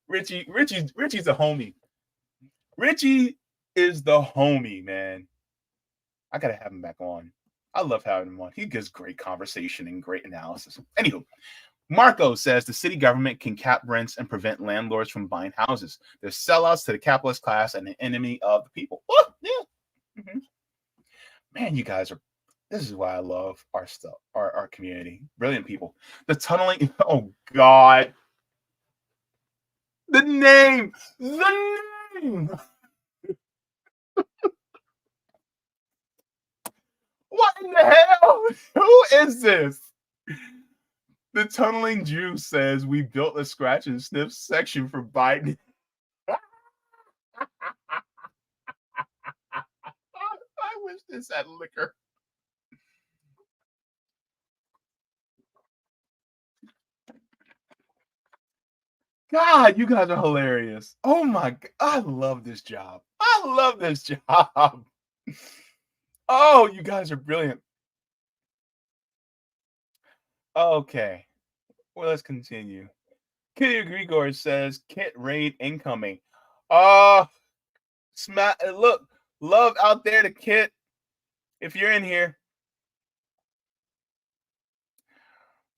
Richie's a homie. Richie is the homie, man. I gotta have him back on. I love having him on. He gives great conversation and great analysis. Anywho, Marco says the city government can cap rents and prevent landlords from buying houses. They're sellouts to the capitalist class and the enemy of the people. Oh, yeah. Mm-hmm. Man, you guys are. This is why I love our stuff, our community. Brilliant people. The tunneling. Oh God. The name. What in the hell? Who is this? The tunneling Jew says we built a scratch and sniff section for Biden. I wish this had liquor. God, you guys are hilarious. Oh my God. I love this job. I love this job. Oh, you guys are brilliant. Okay. Well, let's continue. Kitty Grigor says Kit raid incoming. Look, love out there to Kit. If you're in here.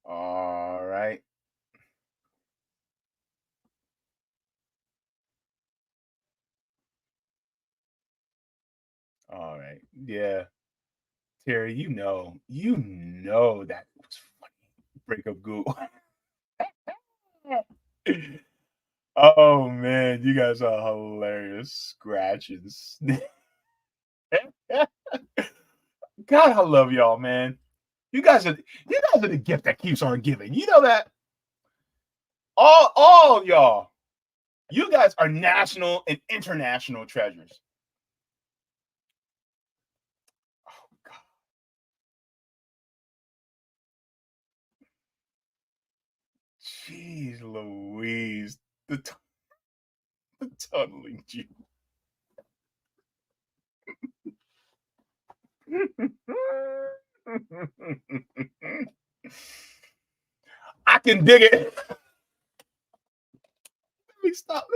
All right. All right. Yeah. Terry, you know that was funny. Breakup goo. Oh man, you guys are hilarious. Scratches. God, I love y'all, man. You guys are the gift that keeps on giving. You know that? All y'all. You guys are national and international treasures. Oh God. Jeez Louise. The tunneling Jew. I can dig it. Let me stop.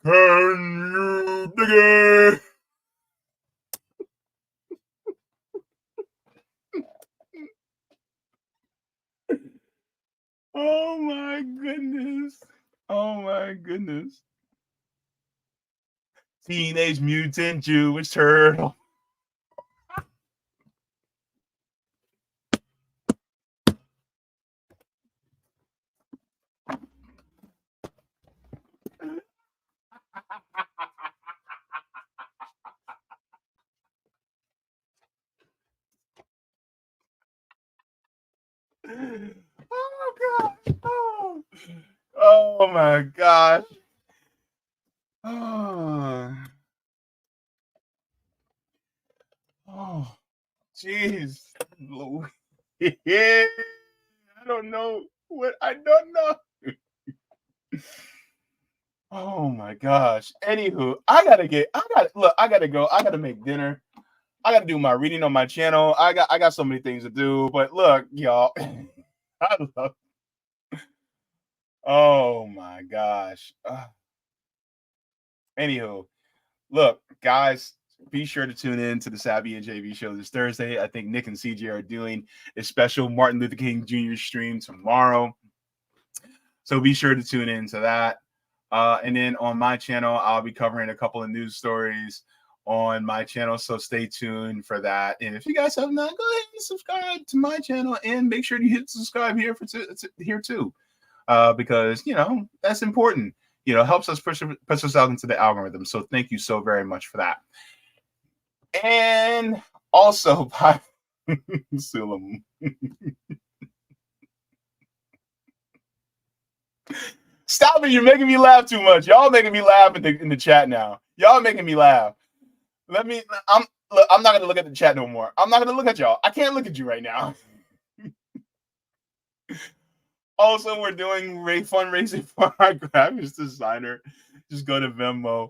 Can you dig it? Oh my goodness. Oh my goodness. Teenage Mutant Jewish Turtle. Oh God. Oh my gosh. Oh, jeez. I don't know. Oh my gosh. Anywho, I gotta go. I gotta make dinner. I gotta do my reading on my channel. I got so many things to do. But look, y'all. Oh my gosh. Anywho, look, guys, be sure to tune in to the Savvy and JV show this Thursday. I think Nick and CJ are doing a special Martin Luther King Jr. stream tomorrow. So be sure to tune in to that. And then on my channel, I'll be covering a couple of news stories on my channel. So stay tuned for that. And if you guys have not, go ahead and subscribe to my channel and make sure you hit subscribe here here too. Because, that's important. Helps us push us out into the algorithm. So thank you so very much for that. And also by Sulam. Stop it! You're making me laugh too much. Y'all making me laugh in the chat now. Y'all making me laugh. Look, I'm not going to look at the chat no more. I'm not going to look at y'all. I can't look at you right now. Also, we're doing fundraising for our graphics designer. Just go to Venmo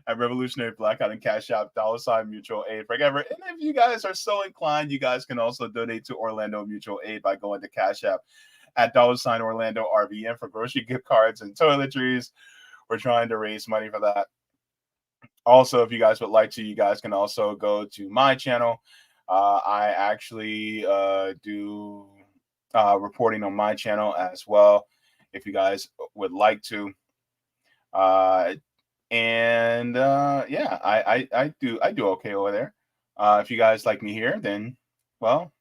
at Revolutionary Blackout and Cash App $ Mutual Aid forever. And if you guys are so inclined, you guys can also donate to Orlando Mutual Aid by going to Cash App at $ Orlando RVN for grocery gift cards and toiletries. We're trying to raise money for that. Also, if you guys would like to, you guys can also go to my channel. I actually do reporting on my channel as well, if you guys would like to. Yeah, I do okay over there. If you guys like me here, then, well,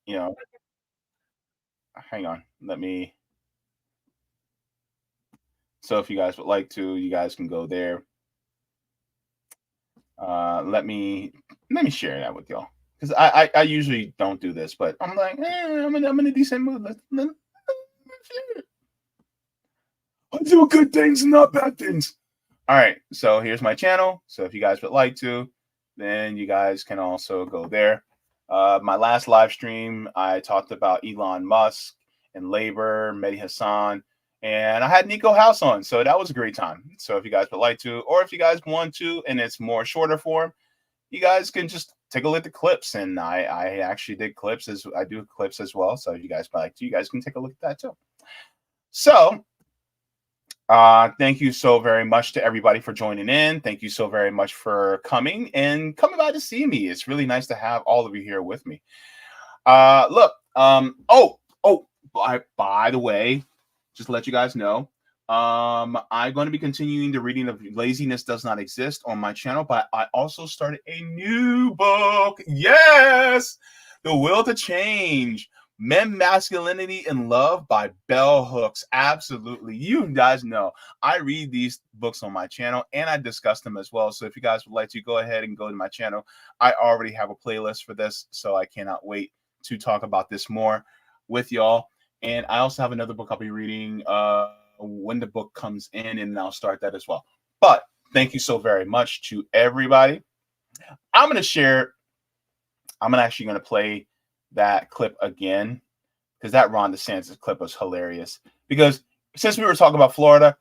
you know, hang on, so if you guys would like to, you guys can go there. Let me share that with y'all, because I usually don't do this, but I'm like, I'm in a decent mood. Let's share it. I do good things and not bad things. All right, so here's my channel. So if you guys would like to, then you guys can also go there. My last live stream, I talked about Elon Musk and labor, Mehdi Hassan, and I had Nico House on. So that was a great time. So if you guys would like to, or if you guys want to, and it's more shorter form, you guys can just take a look at the clips. And I actually did clips, I do clips as well. So if you guys would like to, you guys can take a look at that too. So thank you so very much to everybody for joining in. Thank you so very much for coming by to see me. It's really nice to have all of you here with me. Look, by the way, just to let you guys know, I'm going to be continuing the reading of Laziness Does Not Exist on my channel, but I also started a new book. Yes, The Will to Change, Men, Masculinity, and Love by Bell Hooks. Absolutely. You guys know I read these books on my channel and I discuss them as well. So if you guys would like to, go ahead and go to my channel. I already have a playlist for this, so I cannot wait to talk about this more with y'all. And I also have another book I'll be reading when the book comes in, and I'll start that as well. But thank you so very much to everybody. I'm actually going to play that clip again, because that Ron DeSantis clip was hilarious. Because since we were talking about Florida,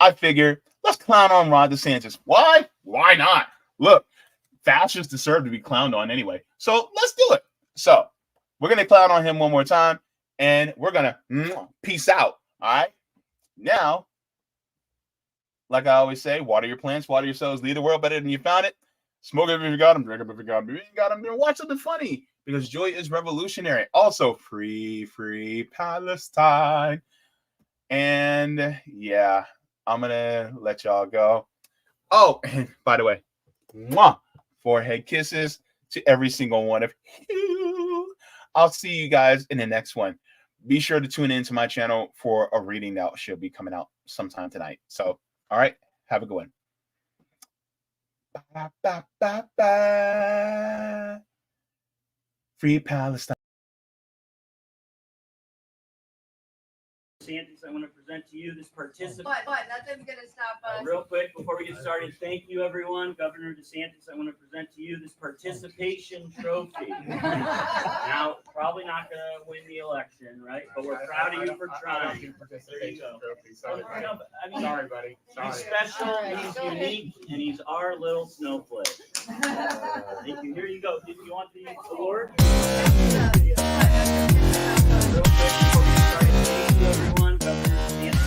I figured let's clown on Ron DeSantis. Why? Why not? Look, fascists deserve to be clowned on anyway. So let's do it. So we're going to clown on him one more time, and we're going to peace out. All right. Now, like I always say, water your plants, water yourselves, leave the world better than you found it. Smoke it if you got them, drink it if you got them. If you ain't got them, then watch something funny, because joy is revolutionary. Also, free Palestine. And yeah, I'm going to let y'all go. Oh, and by the way, forehead kisses to every single one of you. I'll see you guys in the next one. Be sure to tune into my channel for a reading that should be coming out sometime tonight. So, all right, have a good one. Ba, ba, ba, ba. Free Palestine.
DeSantis, I want to present to you this participant.
But nothing's going to stop us.
Real quick, before we get started, thank you, everyone. Governor DeSantis, I want to present to you this participation trophy. Now, probably not going to win the election, right? But we're proud of you for trying. There you go.
Sorry, buddy.
He's special, he's unique, and he's our little snowflake. Thank you. Here you go. Did you want the award? Real quick, before we get started, thank you, everyone. Governor DeSantis.